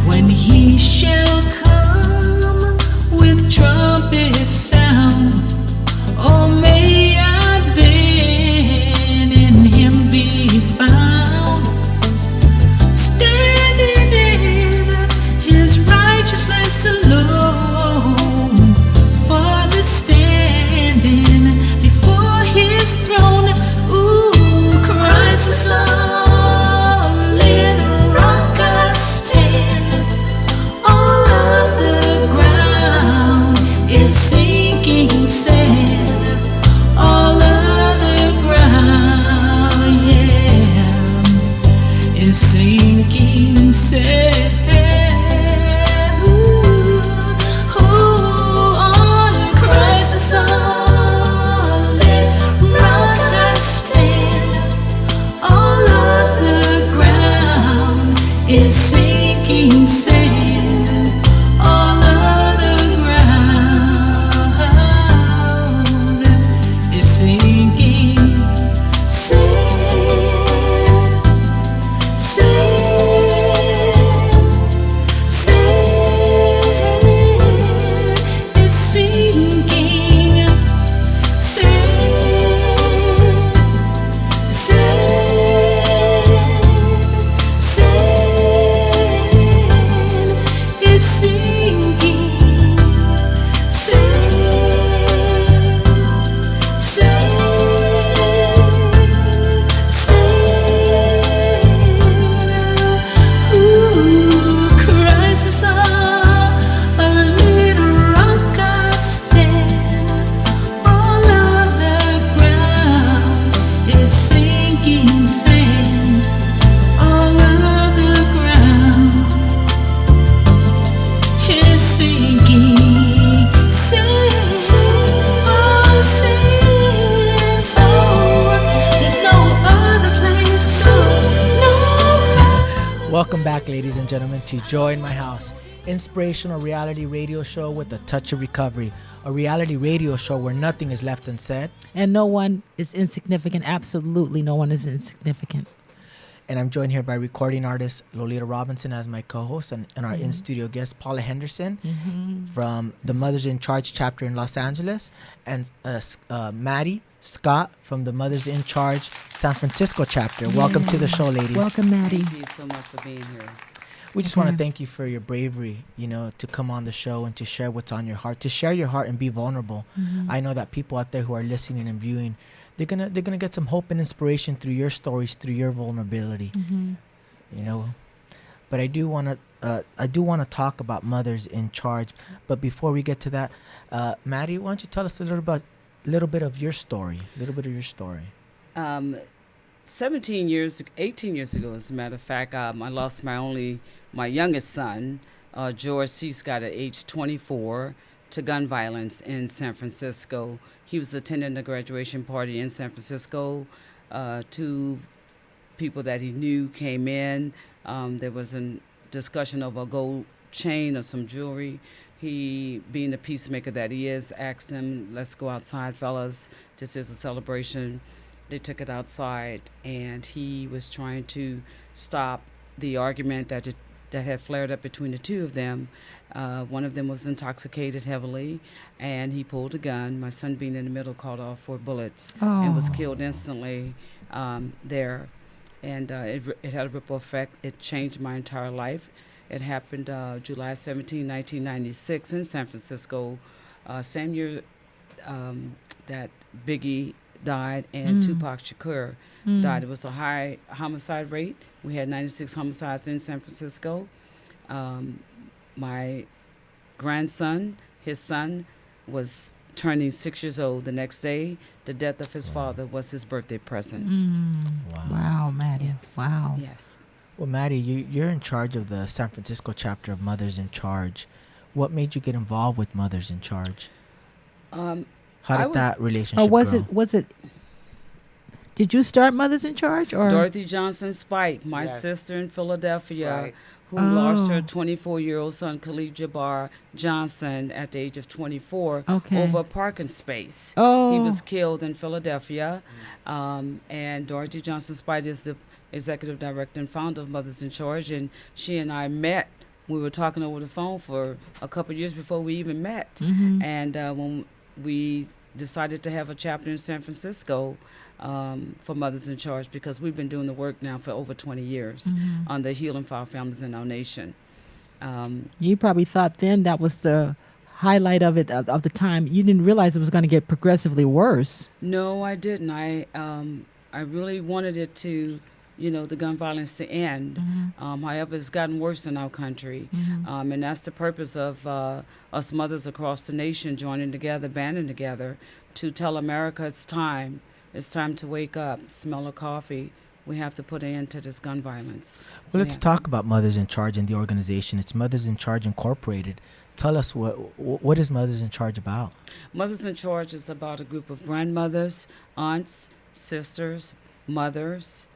Speaker 2: When he shall come with trumpet sound, oh, may I then in him be found, standing in his righteousness alone, Father standing before his throne. Ooh, Christ is solid rock I stand. All other ground is sinking sand. All other ground, yeah, is sinking sand. Ooh, on Christ is solid rock I stand. All other ground is sinking sand. All other ground is sinking sand. Sand. Sand is sinking sand. Sand. Sand is sinking sand. Sand. Sand. Ooh, Christ is a little rock I stand. All other ground is sinking sand. All other ground is sinking sand. Oh, sand. So there's no other place. So no.
Speaker 3: Welcome back, ladies and gentlemen, to Joy in My House, inspirational reality radio show with a touch of recovery. A reality radio show where nothing is left unsaid.
Speaker 4: And no one is insignificant. Absolutely no one is insignificant.
Speaker 3: And I'm joined here by recording artist Lolita Robinson as my co-host, and our in-studio guest Paula Henderson from the Mothers in Charge chapter in Los Angeles, and Maddie Scott from the Mothers in Charge San Francisco chapter. Welcome to the show, ladies.
Speaker 4: Welcome, Maddie.
Speaker 9: Thank you so much for being here.
Speaker 3: We just want to thank you for your bravery, to come on the show and to share what's on your heart, to share your heart and be vulnerable. I know that people out there who are listening and viewing, they're gonna get some hope and inspiration through your stories, through your vulnerability. But I do want to talk about Mothers in Charge. But before we get to that, Maddie, why don't you tell us a little bit of your story,
Speaker 9: 18 years ago, as a matter of fact, I lost my youngest son, George Seascott, at age 24 to gun violence in San Francisco. He was attending a graduation party in San Francisco. Two people that he knew came in. There was a discussion of a gold chain or some jewelry. He, being the peacemaker that he is, asked them, "Let's go outside, fellas. This is a celebration." They took it outside, and he was trying to stop the argument that had flared up between the two of them. One of them was intoxicated heavily, and he pulled a gun. My son, being in the middle, called off 4 bullets and was killed instantly there. And it had a ripple effect. It changed my entire life. It happened July 17, 1996 in San Francisco, same year that Biggie died and Tupac Shakur died. It was a high homicide rate. We had 96 homicides in San Francisco. My grandson, his son, was turning 6 years old the next day. The death of his father was his birthday present.
Speaker 3: Wow, Maddie.
Speaker 9: Yes.
Speaker 3: Wow.
Speaker 9: Yes.
Speaker 3: Well, Maddie, you're in charge of the San Francisco chapter of Mothers in Charge. What made you get involved with Mothers in Charge? How did that relationship
Speaker 4: Or
Speaker 3: grow?
Speaker 4: was it? Did you start Mothers in Charge, or
Speaker 9: Dorothy Johnson Spike, my
Speaker 8: Yes.
Speaker 9: sister in Philadelphia,
Speaker 8: Right.
Speaker 9: who lost her 24-year-old son, Khalid Jabbar Johnson, at the age of 24
Speaker 4: Okay.
Speaker 9: over a parking space.
Speaker 4: Oh.
Speaker 9: He was killed in Philadelphia. And Dorothy Johnson Spike is the executive director and founder of Mothers in Charge, and she and I met. We were talking over the phone for a couple of years before we even met. And when we decided to have a chapter in San Francisco for Mothers in Charge, because we've been doing the work now for over 20 years on the healing for our families in our nation.
Speaker 4: you probably thought then that was the highlight of it of the time? You didn't realize it was going to get progressively worse.
Speaker 9: No, I didn't. I really wanted it to, the gun violence to end. However, it's gotten worse in our country. And that's the purpose of us mothers across the nation joining together, banding together to tell America it's time. It's time to wake up, smell a coffee. We have to put an end to this gun violence.
Speaker 3: Well, let's talk about Mothers in Charge and the organization. It's Mothers in Charge Incorporated. Tell us what is Mothers in Charge about?
Speaker 9: Mothers in Charge is about a group of grandmothers, aunts, sisters, mothers,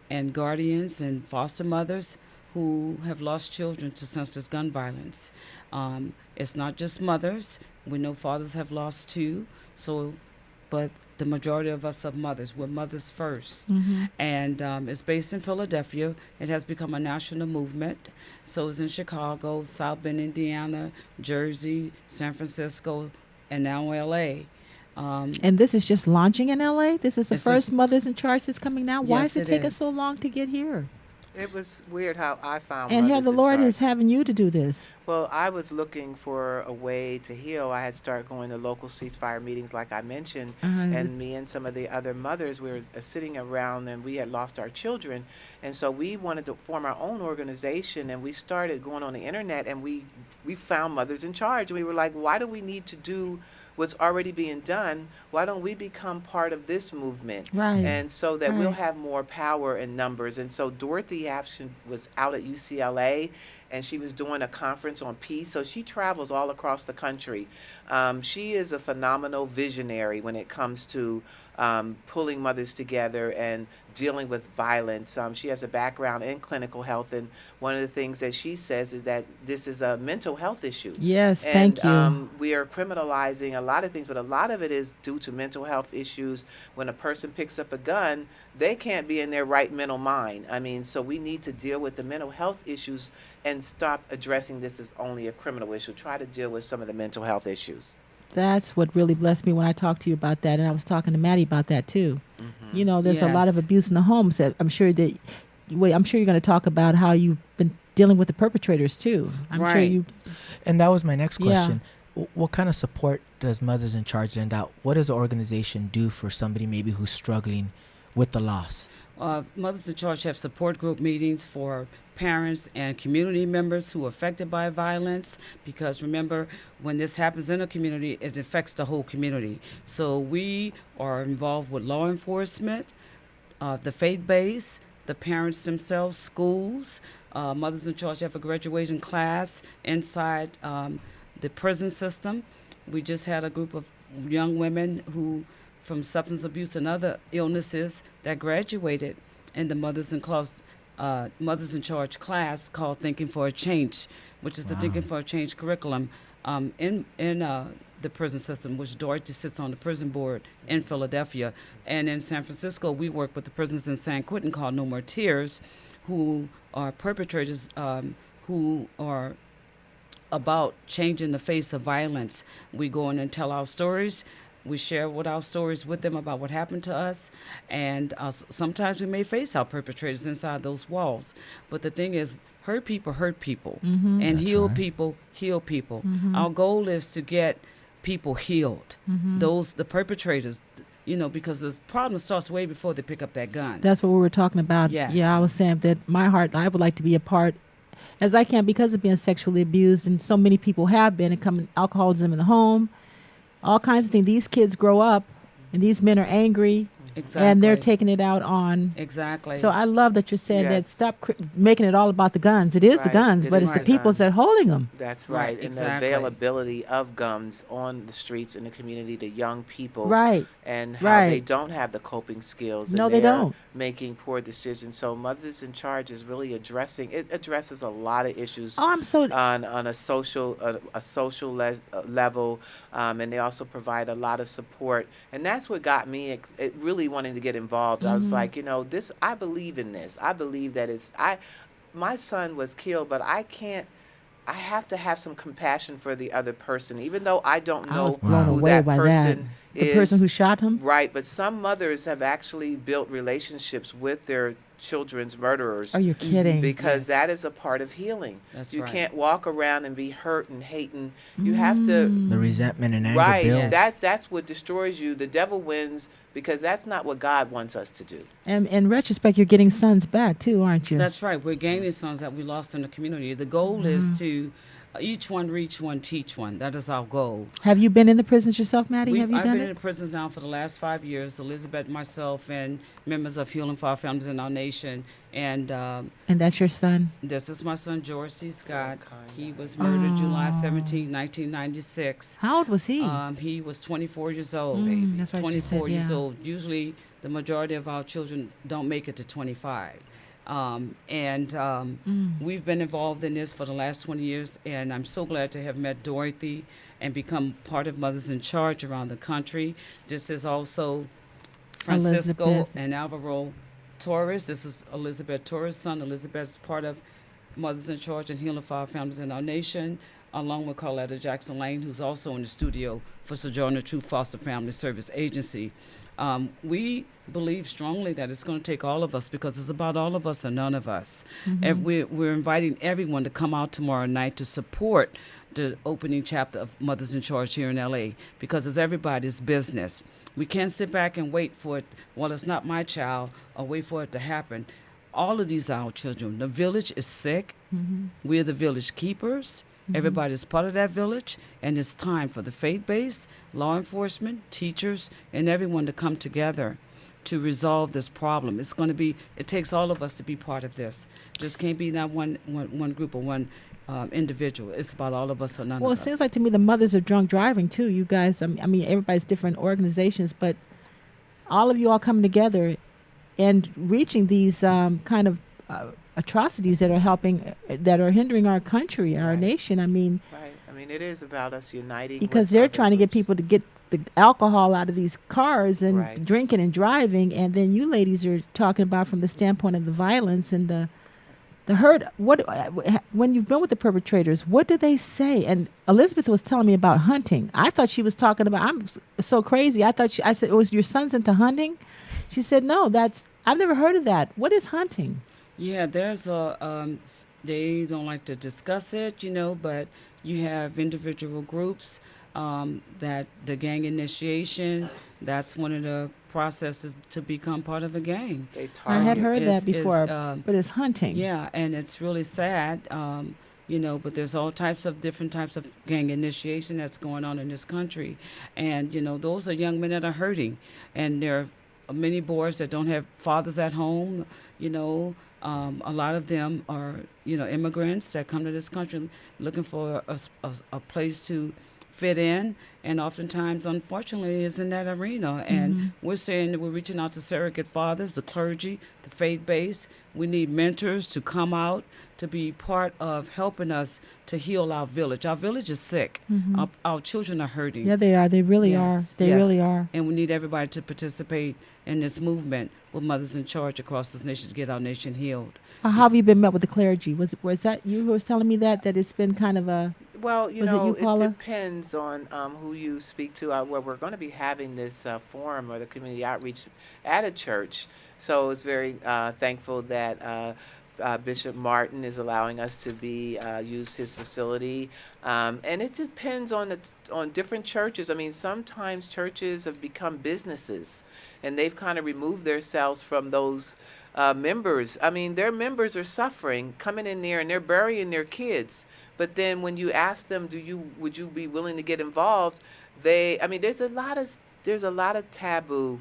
Speaker 9: and guardians and foster mothers who have lost children to senseless gun violence. It's not just mothers. We know fathers have lost too. But the majority of us are mothers. We're mothers first. And it's based in Philadelphia. It has become a national movement. So it's in Chicago, South Bend, Indiana, Jersey, San Francisco, and now L.A.
Speaker 4: And this is just launching in LA? This is the
Speaker 9: This
Speaker 4: first
Speaker 9: is-
Speaker 4: Mothers in Charge that's coming now? Why
Speaker 9: Yes,
Speaker 4: is it
Speaker 9: it
Speaker 4: taking
Speaker 9: is.
Speaker 4: so long to get here?
Speaker 8: It was weird how I found
Speaker 4: And here
Speaker 8: Mothers
Speaker 4: the
Speaker 8: in
Speaker 4: Lord
Speaker 8: Charge.
Speaker 4: is having you to do this.
Speaker 8: Well, I was looking for a way to heal. I had started going to local ceasefire meetings, like I mentioned, and me and some of the other mothers, we were sitting around, and we had lost our children, and so we wanted to form our own organization, and we started going on the internet, and we found Mothers in Charge, and we were like, why do we need to do what's already being done? Why don't we become part of this movement?
Speaker 4: Right.
Speaker 8: And so that we'll
Speaker 4: Right.
Speaker 8: have more power in numbers. And so Dorothy actually was out at UCLA, and she was doing a conference on peace. So she travels all across the country. She is a phenomenal visionary when it comes to pulling mothers together and dealing with violence. She has a background in clinical health, and one of the things that she says is that this is a mental health issue.
Speaker 4: Yes,
Speaker 8: And
Speaker 4: thank you.
Speaker 8: we are criminalizing a lot of things, but a lot of it is due to mental health issues. When a person picks up a gun, they can't be in their right mental mind. I mean, so we need to deal with the mental health issues and stop addressing this as only a criminal issue. Try to deal with some of the mental health issues.
Speaker 4: That's what really blessed me when I talked to you about that, and I was talking to Maddie about that too. You know, there's a lot of
Speaker 9: Yes.
Speaker 4: abuse in the homes. That I'm sure you're going to talk about how you've been dealing with the perpetrators too. I'm sure
Speaker 9: Right.
Speaker 4: you.
Speaker 3: And that was my next
Speaker 4: Yeah.
Speaker 3: question. What kind of support does Mothers in Charge lend out? What does the organization do for somebody maybe who's struggling with the loss?
Speaker 9: Mothers in Charge have support group meetings for parents and community members who are affected by violence, because remember, when this happens in a community, it affects the whole community. So we are involved with law enforcement, the faith base, the parents themselves, schools. Mothers in Charge have a graduation class inside the prison system. We just had a group of young women who, from substance abuse and other illnesses, that graduated in the Mothers in Charge class called Thinking for a Change, which is the Thinking for a Change curriculum in the prison system, which Dorothy sits on the prison board in Philadelphia. And in San Francisco, we work with the prisons in San Quentin called No More Tears, who are perpetrators who are about changing the face of violence. We go in and tell our stories. We share with our stories with them about what happened to us, and sometimes we may face our perpetrators inside those walls. But the thing is, hurt people, and
Speaker 1: That's
Speaker 9: heal
Speaker 1: right.
Speaker 9: people, heal people. Our goal is to get people healed. The perpetrators, because the problem starts way before they pick up that gun.
Speaker 4: That's what we were talking about.
Speaker 9: Yes.
Speaker 4: Yeah, I was saying that my heart, I would like to be a part, as I can, because of being sexually abused, and so many people have been, and coming alcoholism in the home, all kinds of things. These kids grow up, and these men are angry,
Speaker 9: Exactly.
Speaker 4: and they're taking it out on.
Speaker 9: Exactly.
Speaker 4: So I love that you're saying that.
Speaker 8: Yes.
Speaker 4: Stop making it all about the guns. It is the
Speaker 8: Right.
Speaker 4: guns,
Speaker 8: It
Speaker 4: but
Speaker 8: is
Speaker 4: it's the
Speaker 8: the
Speaker 4: people that are
Speaker 8: guns.
Speaker 4: holding them.
Speaker 8: That's
Speaker 9: Right,
Speaker 8: right.
Speaker 9: exactly.
Speaker 8: And the availability of guns on the streets in the community to young people.
Speaker 4: Right.
Speaker 8: And how
Speaker 4: Right.
Speaker 8: they don't have the coping skills.
Speaker 4: No,
Speaker 8: and
Speaker 4: they
Speaker 8: they're
Speaker 4: don't.
Speaker 8: making poor decisions. So Mothers in Charge is really addresses a lot of issues
Speaker 4: Oh, I'm so.
Speaker 8: on a social level, and they also provide a lot of support. And that's what got me really wanting to get involved. I was like, this. I believe in this. I believe that my son was killed, but I have to have some compassion for the other person, even though I don't
Speaker 4: I was
Speaker 8: know
Speaker 4: blown
Speaker 8: who
Speaker 4: away
Speaker 8: that
Speaker 4: by that.
Speaker 8: person
Speaker 4: The
Speaker 8: is.
Speaker 4: person who shot him.
Speaker 8: Right, but some mothers have actually built relationships with their children's murderers.
Speaker 4: Oh, you're kidding.
Speaker 8: Because
Speaker 9: Yes.
Speaker 8: that is a part of healing.
Speaker 9: That's
Speaker 8: You
Speaker 9: right.
Speaker 8: can't walk around and be hurt and hating. You have to.
Speaker 3: The resentment and anger
Speaker 8: Right,
Speaker 3: builds.
Speaker 9: Yes.
Speaker 8: that's what destroys you. The devil wins because that's not what God wants us to do.
Speaker 4: And in retrospect, you're getting sons back too, aren't you?
Speaker 9: That's right. We're gaining sons that we lost in the community. The goal is to each one reach one, teach one. That is our goal.
Speaker 4: Have you been in the prisons yourself, Maddie? Have you
Speaker 9: I've
Speaker 4: done
Speaker 9: been in
Speaker 4: it?
Speaker 9: the prisons now for the last 5 years. Elizabeth, myself, and members of Healing for Our Families in Our Nation. And
Speaker 4: And that's your son.
Speaker 9: this is my son, George C. Scott. He was murdered July 17, 1996.
Speaker 4: How old was he?
Speaker 9: He was 24 years old.
Speaker 4: That's right.
Speaker 9: 24 years
Speaker 4: yeah.
Speaker 9: old. Usually, the majority of our children don't make it to 25. We've been involved in this for the last 20 years, and I'm so glad to have met Dorothy and become part of Mothers in Charge around the country. This is also Francisco
Speaker 4: Elizabeth.
Speaker 9: and Alvaro Torres. This is Elizabeth Torres' son. Elizabeth's part of Mothers in Charge and Healing for Our Families in Our Nation, along with Carletta Jackson Lane, who's also in the studio for Sojourner Truth Foster Family Service Agency. We believe strongly that it's going to take all of us, because it's about all of us or none of us. And we're inviting everyone to come out tomorrow night to support the opening chapter of Mothers in Charge here in LA, because it's everybody's business. We can't sit back and wait for it, well, it's not my child, or wait for it to happen. All of these are our children. The village is sick. We're the village keepers. Everybody's part of that village, and it's time for the faith-based, law enforcement, teachers, and everyone to come together to resolve this problem. It takes all of us to be part of this. Just can't be not one group or one individual. It's about all of us or none
Speaker 4: Well,
Speaker 9: of
Speaker 4: it
Speaker 9: us.
Speaker 4: seems like to me the mothers of drunk driving too. You guys, I mean, everybody's different organizations, but all of you all coming together and reaching these kind of atrocities that are hindering our country and our
Speaker 8: Right.
Speaker 4: nation. I mean,
Speaker 8: Right. I mean, it is about us uniting.
Speaker 4: because
Speaker 8: with
Speaker 4: they're
Speaker 8: other
Speaker 4: trying to get
Speaker 8: groups.
Speaker 4: people to get the alcohol out of these cars and
Speaker 8: Right.
Speaker 4: drinking and driving, and then you ladies are talking about from the standpoint of the violence and the hurt. When you've been with the perpetrators, what do they say? And Elizabeth was telling me about hunting. I thought she was talking about. I'm so crazy. I said, "Was your son's into hunting?" She said, "No, I've never heard of that. What is hunting?"
Speaker 9: Yeah, there's they don't like to discuss it, but you have individual groups that the gang initiation, that's one of the processes to become part of a gang.
Speaker 8: They
Speaker 10: I had
Speaker 8: target.
Speaker 10: heard
Speaker 9: It's-
Speaker 10: that before,
Speaker 9: it's,
Speaker 10: but it's hunting.
Speaker 9: Yeah, and it's really sad, but there's all types of different types of gang initiation that's going on in this country. And, those are young men that are hurting. And there are many boys that don't have fathers at home. A lot of them are, immigrants that come to this country looking for a place to fit in, and oftentimes, unfortunately, is in that arena. And we're saying that we're reaching out to surrogate fathers, the clergy, the faith base. We need mentors to come out to be part of helping us to heal our village. Our village is sick. Our children are hurting.
Speaker 10: Yeah, they are. They really
Speaker 9: Yes,
Speaker 10: are. They
Speaker 9: yes.
Speaker 10: really are.
Speaker 9: And we need everybody to participate in this movement with Mothers in Charge across this nation to get our nation healed.
Speaker 10: How have you been met with the clergy? Was that you who was telling me that it's been kind of a
Speaker 8: Well,
Speaker 10: Was it you,
Speaker 8: it
Speaker 10: Paula?
Speaker 8: depends on who you speak to. Well, we're going to be having this forum or the community outreach at a church, so it's very thankful that Bishop Martin is allowing us to use his facility, and it depends on different churches. I mean, sometimes churches have become businesses, and they've kind of removed themselves from those members. I mean, their members are suffering, coming in there, and they're burying their kids. But then when you ask them, would you be willing to get involved? There's a lot of taboo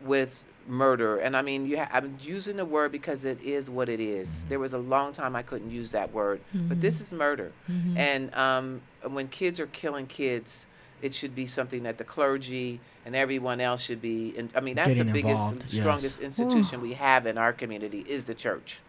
Speaker 8: with murder, and I mean, I'm using the word because it is what it is. There was a long time I couldn't use that word, but this is murder. And when kids are killing kids, it should be something that the clergy and everyone else should be. That's
Speaker 3: Getting
Speaker 8: the biggest,
Speaker 3: involved, yes.
Speaker 8: strongest institution we have in our community is the church.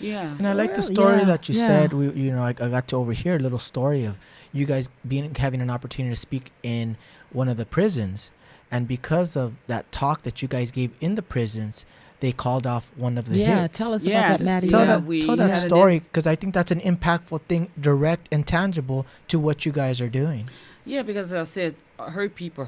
Speaker 9: Yeah.
Speaker 3: And I like the
Speaker 10: Well,
Speaker 3: story
Speaker 10: yeah,
Speaker 3: that you
Speaker 10: yeah.
Speaker 3: said. I got to overhear a little story of you guys having an opportunity to speak in one of the prisons, and because of that talk that you guys gave in the prisons, they called off one of the
Speaker 10: Yeah,
Speaker 3: hits.
Speaker 10: tell us about
Speaker 9: Yes,
Speaker 10: that, Maddie.
Speaker 3: Tell
Speaker 9: yeah,
Speaker 3: that,
Speaker 9: we
Speaker 3: tell that
Speaker 9: had
Speaker 3: story,
Speaker 9: this-
Speaker 3: because I think that's an impactful thing, direct and tangible to what you guys are doing.
Speaker 9: Yeah, because as I said, hurt people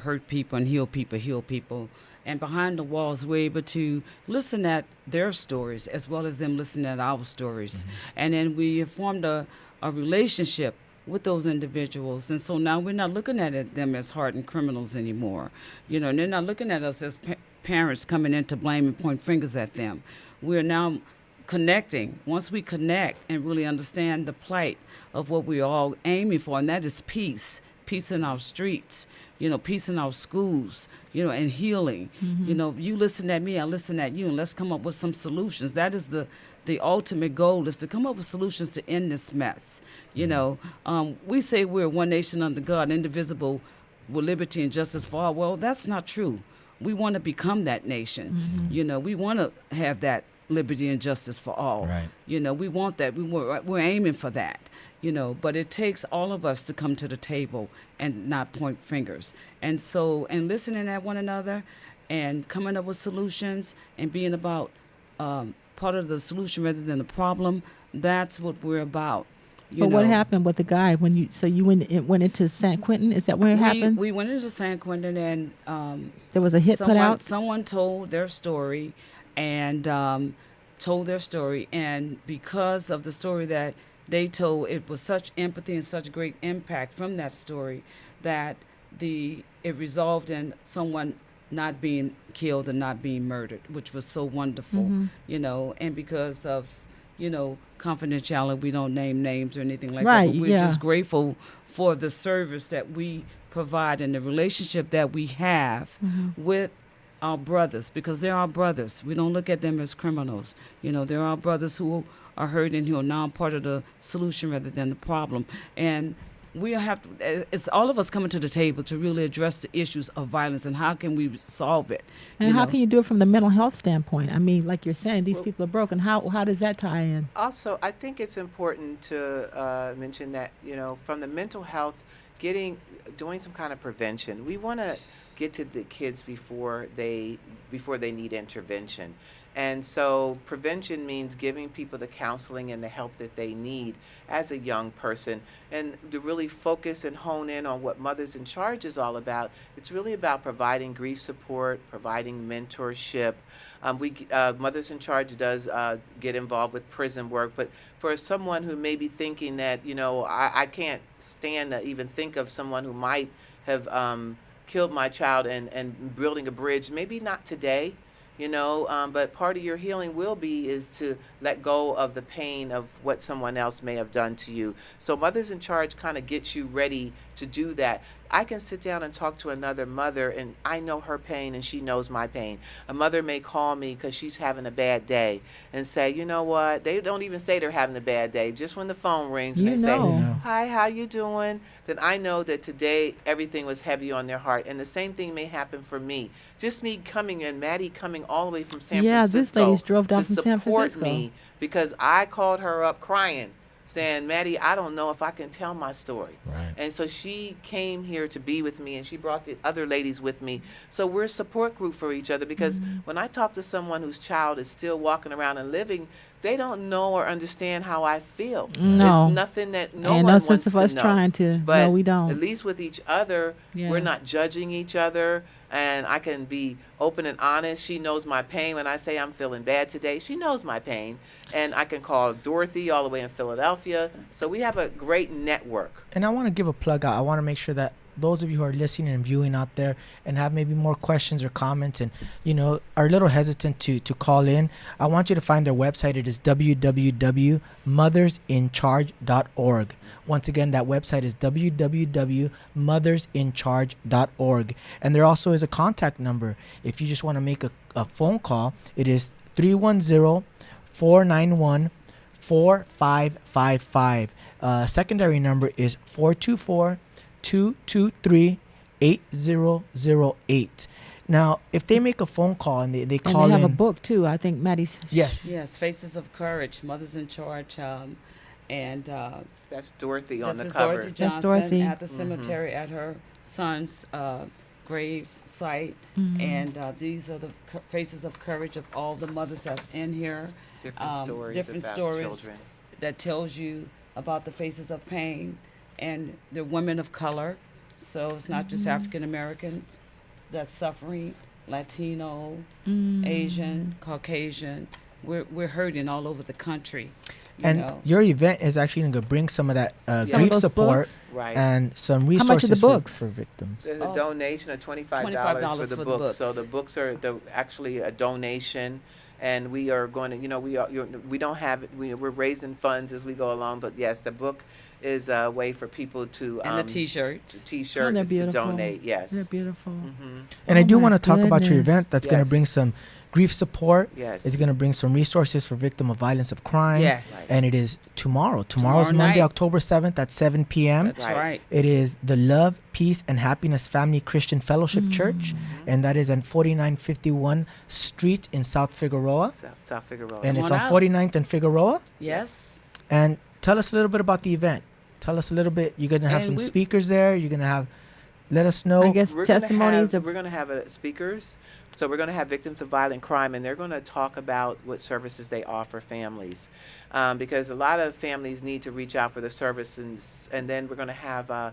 Speaker 9: and heal people. And behind the walls, we're able to listen at their stories as well as them listening at our stories. And then we have formed a relationship with those individuals. And so now we're not looking at them as hardened criminals anymore. And they're not looking at us as parents coming in to blame and point fingers at them. We're now connecting. Once we connect and really understand the plight of what we're all aiming for, and that is peace in our streets, peace in our schools, and healing. You listen at me, I listen at you, and let's come up with some solutions. That is the ultimate goal, is to come up with solutions to end this mess. We say we're one nation under God, indivisible, with liberty and justice for all. Well, that's not true. We want to become that nation. We want to have that liberty and justice for all.
Speaker 3: Right.
Speaker 9: We want that. We're aiming for that. But it takes all of us to come to the table and not point fingers. And listening at one another and coming up with solutions and being about part of the solution rather than the problem, that's what we're about.
Speaker 10: But what happened with the guy when you went into San Quentin? Is that where it happened?
Speaker 9: We went into San Quentin, and
Speaker 10: There was a hit put out?
Speaker 9: Someone told their story, and because of the story that they told, it was such empathy and such great impact from that story that it resolved in someone not being killed and not being murdered, which was so wonderful, and because of, confidentiality, we don't name names or anything like that, but we're just grateful for the service that we provide and the relationship that we have with our brothers, because they're our brothers. We don't look at them as criminals. They're our brothers who are hurting, who are now part of the solution rather than the problem. And it's all of us coming to the table to really address the issues of violence and how can we solve it.
Speaker 10: And how can you do it from the mental health standpoint? I mean, like you're saying, these people are broken. How does that tie in?
Speaker 8: Also, I think it's important to mention that, from the mental health, doing some kind of prevention. We want to get to the kids before they need intervention. And so prevention means giving people the counseling and the help that they need as a young person, and to really focus and hone in on what Mothers in Charge is all about. It's really about providing grief support, providing mentorship. Mothers in Charge does get involved with prison work, but for someone who may be thinking that, I can't stand to even think of someone who might have killed my child, and building a bridge. Maybe not today, but part of your healing will be is to let go of the pain of what someone else may have done to you. So Mothers in Charge kind of gets you ready to do that. I can sit down and talk to another mother, and I know her pain and she knows my pain. A mother may call me because she's having a bad day and say, you know what, they don't even say they're having a bad day. Just when the phone rings and they say, hi, how you doing? Then I know that today everything was heavy on their heart. And the same thing may happen for me. Just me coming in, Maddie coming all the way from San Francisco
Speaker 10: this lady drove down
Speaker 8: to
Speaker 10: from San
Speaker 8: support
Speaker 10: Francisco.
Speaker 8: me because I called her up crying, saying, Maddie, I don't know if I can tell my story.
Speaker 1: Right.
Speaker 8: And so she came here to be with me, and she brought the other ladies with me. So we're a support group for each other, because when I talk to someone whose child is still walking around and living, they don't know or understand how I feel.
Speaker 10: No.
Speaker 8: It's nothing that no
Speaker 10: Ain't
Speaker 8: one
Speaker 10: no
Speaker 8: wants
Speaker 10: sense of
Speaker 8: to
Speaker 10: us
Speaker 8: know.
Speaker 10: trying to.
Speaker 8: But
Speaker 10: No, we don't.
Speaker 8: at least with each other,
Speaker 10: Yeah.
Speaker 8: we're not judging each other. And I can be open and honest. She knows my pain. When I say I'm feeling bad today, she knows my pain. And I can call Dorothy all the way in Philadelphia. So we have a great network.
Speaker 3: And I want to give a plug out. I want to make sure that those of you who are listening and viewing out there and have maybe more questions or comments and, are a little hesitant to call in, I want you to find their website. It is www.mothersincharge.org. Once again, that website is www.mothersincharge.org. And there also is a contact number. If you just want to make a phone call, it is 310-491-4555. Secondary number is 424-223-8008. Now, if they make a phone call and they call
Speaker 10: And they have
Speaker 3: in,
Speaker 10: a book too. I think Maddie's.
Speaker 3: Yes.
Speaker 9: Yes, Faces of Courage, Mothers in Charge, and
Speaker 8: That's Dorothy on the
Speaker 9: Justice
Speaker 8: cover.
Speaker 9: Dorothy Johnson
Speaker 10: Dorothy.
Speaker 9: at the cemetery at her son's grave site, and these are the Faces of Courage of all the mothers that's in here.
Speaker 8: Different stories
Speaker 9: different
Speaker 8: about
Speaker 9: stories
Speaker 8: children.
Speaker 9: that tells you about the faces of pain, and they're women of color, so it's not just African Americans that's suffering, Latino, Asian, Caucasian. We're hurting all over the country.
Speaker 3: and your event is actually going to bring some of that
Speaker 10: Some of
Speaker 3: grief
Speaker 10: those
Speaker 3: support
Speaker 10: books?
Speaker 8: Right.
Speaker 3: and some
Speaker 10: How
Speaker 3: resources
Speaker 10: much are the books?
Speaker 3: For victims.
Speaker 8: There's a donation of $25
Speaker 9: $25
Speaker 8: for the
Speaker 9: for the
Speaker 8: books.
Speaker 9: books.
Speaker 8: So the books are actually a donation, and we are going to, we don't have it. We're raising funds as we go along, but yes, the book is a way for people to
Speaker 9: And the T-shirts.
Speaker 8: The T-shirt
Speaker 10: they're
Speaker 8: is to
Speaker 10: beautiful.
Speaker 8: donate. Yes.
Speaker 10: They're beautiful.
Speaker 3: And I
Speaker 10: Oh
Speaker 3: do
Speaker 10: my
Speaker 3: want to talk about your
Speaker 10: goodness.
Speaker 3: event that's going to bring
Speaker 8: Yes.
Speaker 3: some grief support.
Speaker 8: Yes.
Speaker 3: It's going to bring some resources for victim of violence of crime.
Speaker 9: Yes.
Speaker 3: And it is tomorrow. Tomorrow's
Speaker 9: Tomorrow
Speaker 3: Monday,
Speaker 9: night.
Speaker 3: October 7th at 7 p.m.
Speaker 9: That's right.
Speaker 3: It is the Love, Peace, and Happiness Family Christian Fellowship Church, and that is on 4951 Street in South Figueroa.
Speaker 8: South Figueroa.
Speaker 3: And
Speaker 9: Come
Speaker 3: it's
Speaker 9: on
Speaker 3: on
Speaker 9: out.
Speaker 3: 49th and Figueroa.
Speaker 9: Yes.
Speaker 3: And tell us a little bit about the event. Tell us a little bit. You're going to have
Speaker 9: And
Speaker 3: some
Speaker 9: we-
Speaker 3: speakers there. You're going to have, let us know.
Speaker 10: I guess
Speaker 8: We're
Speaker 10: testimonies
Speaker 8: We're
Speaker 10: of.
Speaker 8: going to have speakers. So we're going to have victims of violent crime, and they're going to talk about what services they offer families, because a lot of families need to reach out for the services. And then we're going to have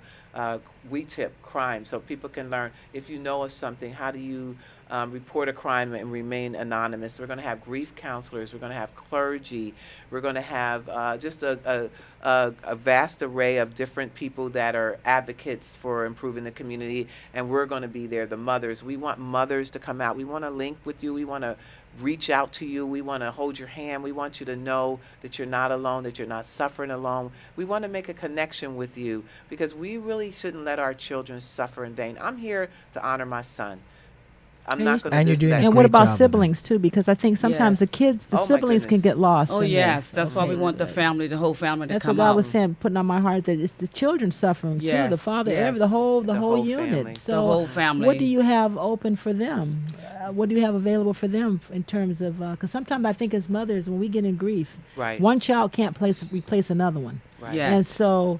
Speaker 8: We Tip crime, so people can learn, if you know of something, how do you report a crime and remain anonymous. We're going to have grief counselors. We're going to have clergy. We're going to have just a vast array of different people that are advocates for improving the community, and we're going to be there, the mothers. We want mothers to come out. We want to link with you. We want to reach out to you. We want to hold your hand. We want you to know that you're not alone, that you're not suffering alone. We want to make a connection with you, because we really shouldn't let our children suffer in vain. I'm here to honor my son. I'm not going to
Speaker 3: And you're doing
Speaker 8: disrespect
Speaker 3: a
Speaker 10: And
Speaker 3: great
Speaker 10: what about
Speaker 3: job of
Speaker 10: siblings too? Because I think sometimes the
Speaker 9: Yes.
Speaker 10: kids, the
Speaker 8: Oh, my
Speaker 10: siblings can
Speaker 8: goodness.
Speaker 10: get lost.
Speaker 9: Oh
Speaker 10: in
Speaker 9: yes,
Speaker 10: this.
Speaker 9: that's why we
Speaker 10: Okay.
Speaker 9: want the family, the whole family to
Speaker 10: That's
Speaker 9: come
Speaker 10: what God
Speaker 9: out.
Speaker 10: was saying, putting on my heart that it's the children suffering too. The
Speaker 9: Yes,
Speaker 10: father,
Speaker 9: yes.
Speaker 10: the whole
Speaker 8: The whole
Speaker 10: unit.
Speaker 8: family.
Speaker 10: So
Speaker 9: The whole family.
Speaker 10: what do you have open for them? What do you have available for them in terms of? Because sometimes I think as mothers, when we get in grief,
Speaker 8: Right.
Speaker 10: one child can't replace another one,
Speaker 8: Right.
Speaker 9: Yes.
Speaker 10: and so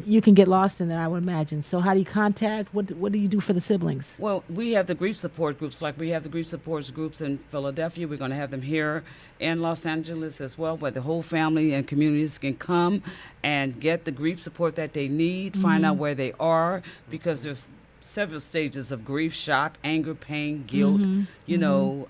Speaker 10: you can get lost in it, I would imagine. So how do you contact? What do you do for the siblings?
Speaker 9: Well, we have the grief support groups, like we have the grief support groups in Philadelphia. We're going to have them here in Los Angeles as well, where the whole family and communities can come and get the grief support that they need, find out where they are, because there's several stages of grief: shock, anger, pain, guilt. You know,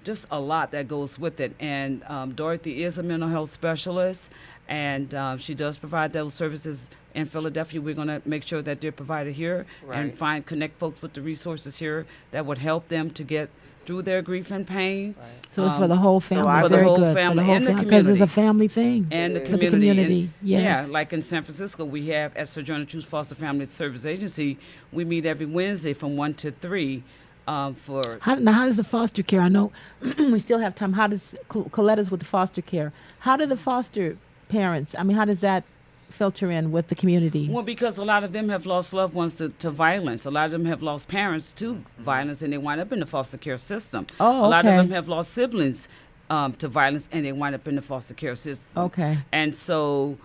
Speaker 9: just a lot that goes with it. And Dorothy is a mental health specialist, and she does provide those services in Philadelphia. We're going to make sure that they're provided here and connect folks with the resources here that would help them to get through their grief and pain.
Speaker 10: So it's for the whole family.
Speaker 9: for the
Speaker 10: Very
Speaker 9: whole
Speaker 10: good.
Speaker 9: family
Speaker 10: for the whole
Speaker 9: and the
Speaker 10: family, because it's a
Speaker 9: community.
Speaker 10: family thing.
Speaker 9: And the
Speaker 10: For
Speaker 9: community.
Speaker 10: the community,
Speaker 9: And,
Speaker 10: yes.
Speaker 9: Yeah, like in San Francisco, we have at Sojourner Truth Foster Family Service Agency, we meet every Wednesday from 1 to 3 for...
Speaker 10: How does the foster care? I know we still have time. How does Coletta's with the foster care? How do the foster parents? I mean, how does that filter in with the community?
Speaker 9: Well, because a lot of them have lost loved ones to violence. A lot of them have lost parents to violence, and they wind up in the foster care system.
Speaker 10: Oh,
Speaker 9: A lot of
Speaker 10: okay.
Speaker 9: them have lost siblings to violence, and they wind up in the foster care system.
Speaker 10: Okay.
Speaker 9: And so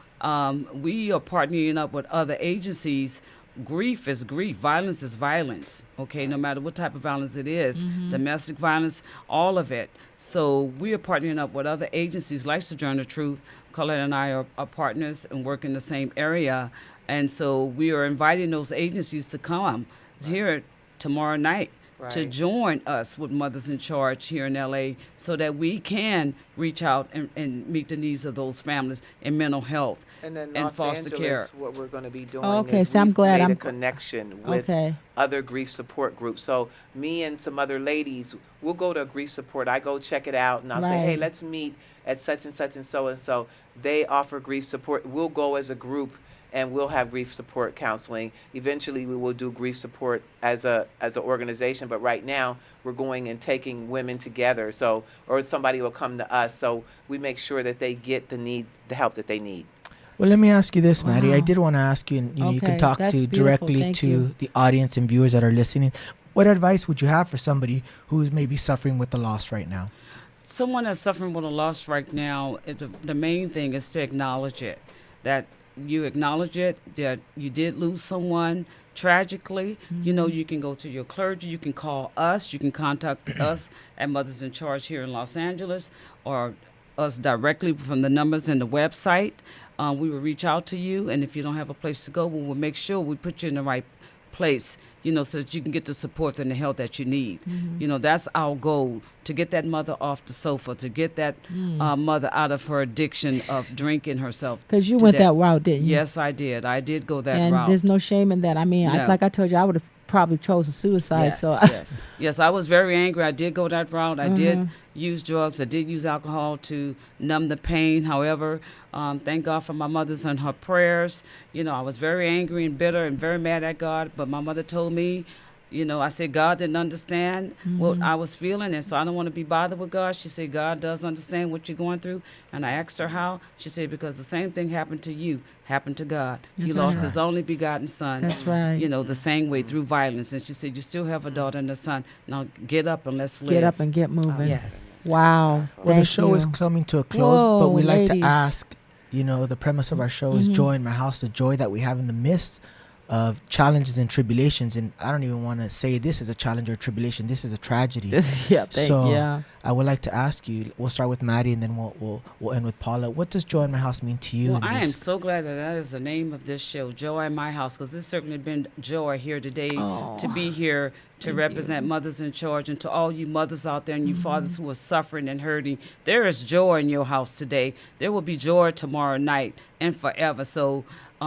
Speaker 9: we are partnering up with other agencies. Grief is grief. Violence is violence. Okay, no matter what type of violence it is, domestic violence, all of it. So we are partnering up with other agencies like Sojourner Truth. Colette and I are partners and work in the same area. And so we are inviting those agencies to come here tomorrow night to join us with Mothers in Charge here in LA so that we can reach out and meet the needs of those families in mental health
Speaker 8: And then
Speaker 9: and
Speaker 8: Los
Speaker 9: foster
Speaker 8: Angeles,
Speaker 9: care.
Speaker 8: what we're going to be doing
Speaker 10: Okay,
Speaker 8: is
Speaker 10: so I'm
Speaker 8: we've
Speaker 10: glad
Speaker 8: made
Speaker 10: I'm-
Speaker 8: a connection with
Speaker 10: Okay.
Speaker 8: other grief support groups. So me and some other ladies, we'll go to grief support. I go check it out, and I'll say, hey,
Speaker 10: Right.
Speaker 8: let's meet at such and such and so and so. They offer grief support. We'll go as a group, and we'll have grief support counseling. Eventually, we will do grief support as an organization. But right now, we're going and taking women together. So, or somebody will come to us. So we make sure that they get the help that they need.
Speaker 3: Well, let me ask you this, Maddie. I
Speaker 10: Wow.
Speaker 3: did want to ask you, and you
Speaker 10: Okay,
Speaker 3: can talk
Speaker 10: that's
Speaker 3: to
Speaker 10: beautiful.
Speaker 3: directly
Speaker 10: Thank
Speaker 3: to
Speaker 10: you.
Speaker 3: the audience and viewers that are listening. What advice would you have for somebody who is maybe suffering with the loss right now?
Speaker 9: Someone that's suffering with a loss right now, the main thing is to acknowledge it. That you acknowledge it, that you did lose someone tragically. You know, you can go to your clergy, you can call us, you can contact us at Mothers in Charge here in Los Angeles, or us directly from the numbers in the website. We will reach out to you, and if you don't have a place to go, we will make sure we put you in the right place, you know, so that you can get the support and the help that you need. You know, that's our goal, to get that mother off the sofa, to get that mother out of her addiction of drinking herself.
Speaker 10: Because you
Speaker 9: to
Speaker 10: went
Speaker 9: death.
Speaker 10: that route, didn't you?
Speaker 9: Yes, I did. I did go that
Speaker 10: and
Speaker 9: route.
Speaker 10: there's no shame in that. I mean,
Speaker 9: No.
Speaker 10: like I told you, I would have probably chosen suicide.
Speaker 9: Yes,
Speaker 10: So
Speaker 9: yes, I was very angry. I did go that route. I did use drugs. I did use alcohol to numb the pain. However, thank God for my mother's and her prayers. You know, I was very angry and bitter and very mad at God. But my mother told me, you know, I said God didn't understand what I was feeling, and so I don't want to be bothered with God. She said God does understand what you're going through, and I asked her how. She said because the same thing happened to you, happened to God. He
Speaker 10: That's
Speaker 9: lost
Speaker 10: right.
Speaker 9: his only begotten son.
Speaker 10: That's right.
Speaker 9: You know, the same way through violence. And she said you still have a daughter and a son. Now get up and let's live.
Speaker 10: get up and get moving.
Speaker 9: Yes.
Speaker 10: Wow.
Speaker 3: Well, the
Speaker 10: Thank
Speaker 3: show is
Speaker 10: you.
Speaker 3: coming to a close, but we
Speaker 10: Whoa,
Speaker 3: like
Speaker 10: ladies.
Speaker 3: to ask, you know, the premise of our show is joy in my house, the joy that we have in the midst of challenges and tribulations. And I don't even want to say this is a challenge or tribulation. This is a tragedy.
Speaker 10: yeah.
Speaker 3: So
Speaker 10: yeah.
Speaker 3: I would like to ask you, we'll start with Maddie and then we'll end with Paula. What does joy in my house mean to you?
Speaker 9: Well,
Speaker 3: in
Speaker 9: I am
Speaker 3: this-
Speaker 9: so glad that is the name of this show, Joy in My House, because there's certainly been joy here today to be here to represent Mothers in Charge, and to all you mothers out there and you fathers who are suffering and hurting. There is joy in your house today. There will be joy tomorrow night and forever. So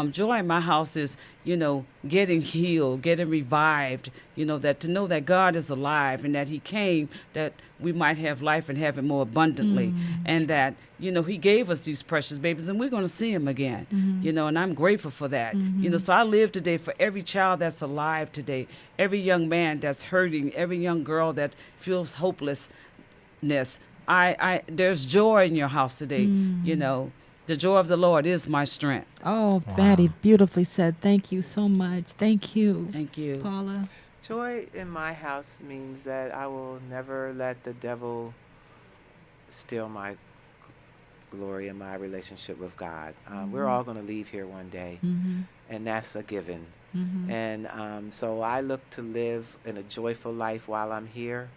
Speaker 9: joy in my house is, you know, getting healed, getting revived, you know, that to know that God is alive and that he came that we might have life and have it more abundantly, and that, you know, he gave us these precious babies and we're going to see him again, you know, and I'm grateful for that. You know, so I live today for every child that's alive today, every young man that's hurting, every young girl that feels hopelessness. There's joy in your house today, you know. The joy of the Lord is my strength.
Speaker 10: Oh, Patty, beautifully said. Thank you so much. Thank you.
Speaker 9: Thank you.
Speaker 10: Paula.
Speaker 8: Joy in my house means that I will never let the devil steal my glory and my relationship with God. We're all going to leave here one day, and that's a given. And so I look to live in a joyful life while I'm here,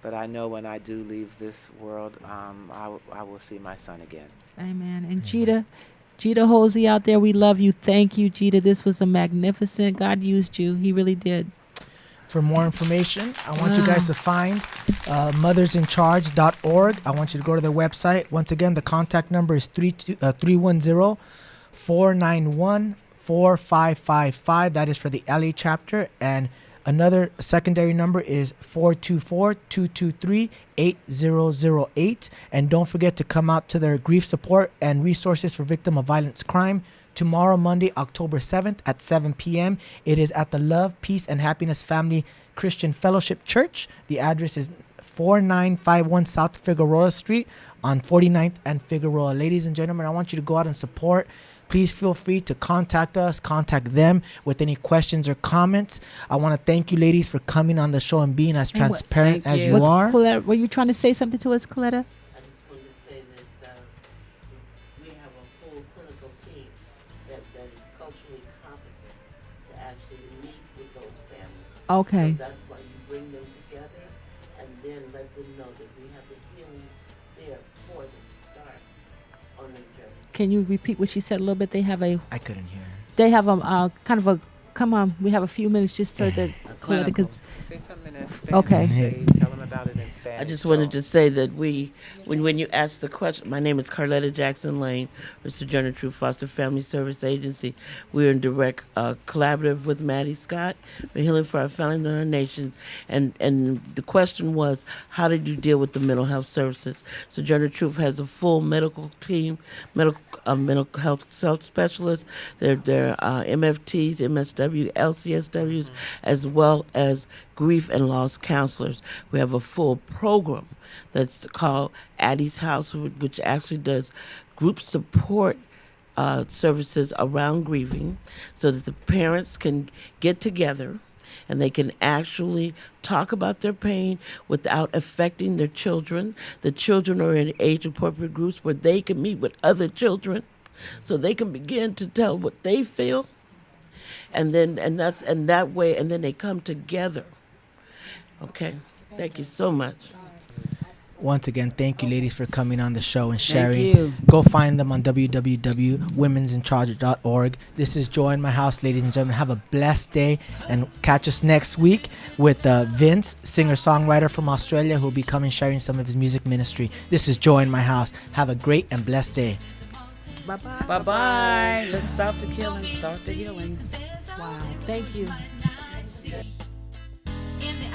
Speaker 8: but I know when I do leave this world, I will see my son again.
Speaker 10: Amen. And Jita Hosey out there, we love you. Thank you, Jita. This was a magnificent. God used you. He really did.
Speaker 3: For more information, I want you guys to find mothersincharge.org. I want you to go to their website. Once again, the contact number is 310-491-4555. That is for the LA chapter. And another secondary number is 424-223-8008. And don't forget to come out to their grief support and resources for victim of violence crime tomorrow, Monday, October 7th at 7 p.m. It is at the Love, Peace, and Happiness Family Christian Fellowship Church. The address is 4951 South Figueroa Street on 49th and Figueroa. Ladies and gentlemen, I want you to go out and support. Please feel free to contact us, contact them with any questions or comments. I want to thank you, ladies, for coming on the show and being as transparent as you are.
Speaker 10: Coletta, were you trying to say something to us, Coletta?
Speaker 11: I just wanted to say that we have a full clinical team that is culturally competent to actually meet with those families.
Speaker 10: Okay.
Speaker 11: So that's why you bring them together and then let them know that we have the healing there for them to start on their journey.
Speaker 10: Can you repeat what she said a little bit? They have a.
Speaker 3: I couldn't hear.
Speaker 10: They have a kind of a. Come on, we have a few minutes just so that Coletta could.
Speaker 8: Say something in Spanish.
Speaker 10: Okay.
Speaker 8: Shay. Tell them about it in Spanish.
Speaker 11: I just wanted to say that when you asked the question, my name is Carletta Jackson Lane with Sojourner Truth Foster Family Service Agency. We're in direct collaborative with Maddie Scott. We're healing for our family and our nation. And the question was, how did you deal with the mental health services? Sojourner Truth has a full medical team, mental health specialists. They're MFTs, MSW, LCSWs, as well as grief and loss counselors. We have a full program that's called Addie's House, which actually does group support services around grieving so that the parents can get together and they can actually talk about their pain without affecting their children. The children are in age-appropriate groups where they can meet with other children so they can begin to tell what they feel. And then that way they come together. Okay. Thank you so much.
Speaker 3: Once again, thank you, ladies, for coming on the show and sharing.
Speaker 9: Thank you.
Speaker 3: Go find them on www.womensincharge.org. This is Joy in My House, ladies and gentlemen. Have a blessed day and catch us next week with Vince, singer-songwriter from Australia, who will be coming sharing some of his music ministry. This is Joy in My House. Have a great and blessed day.
Speaker 10: Bye-bye.
Speaker 9: Bye-bye. Let's stop the killing, start the healing.
Speaker 10: Wow. Thank you.
Speaker 2: In the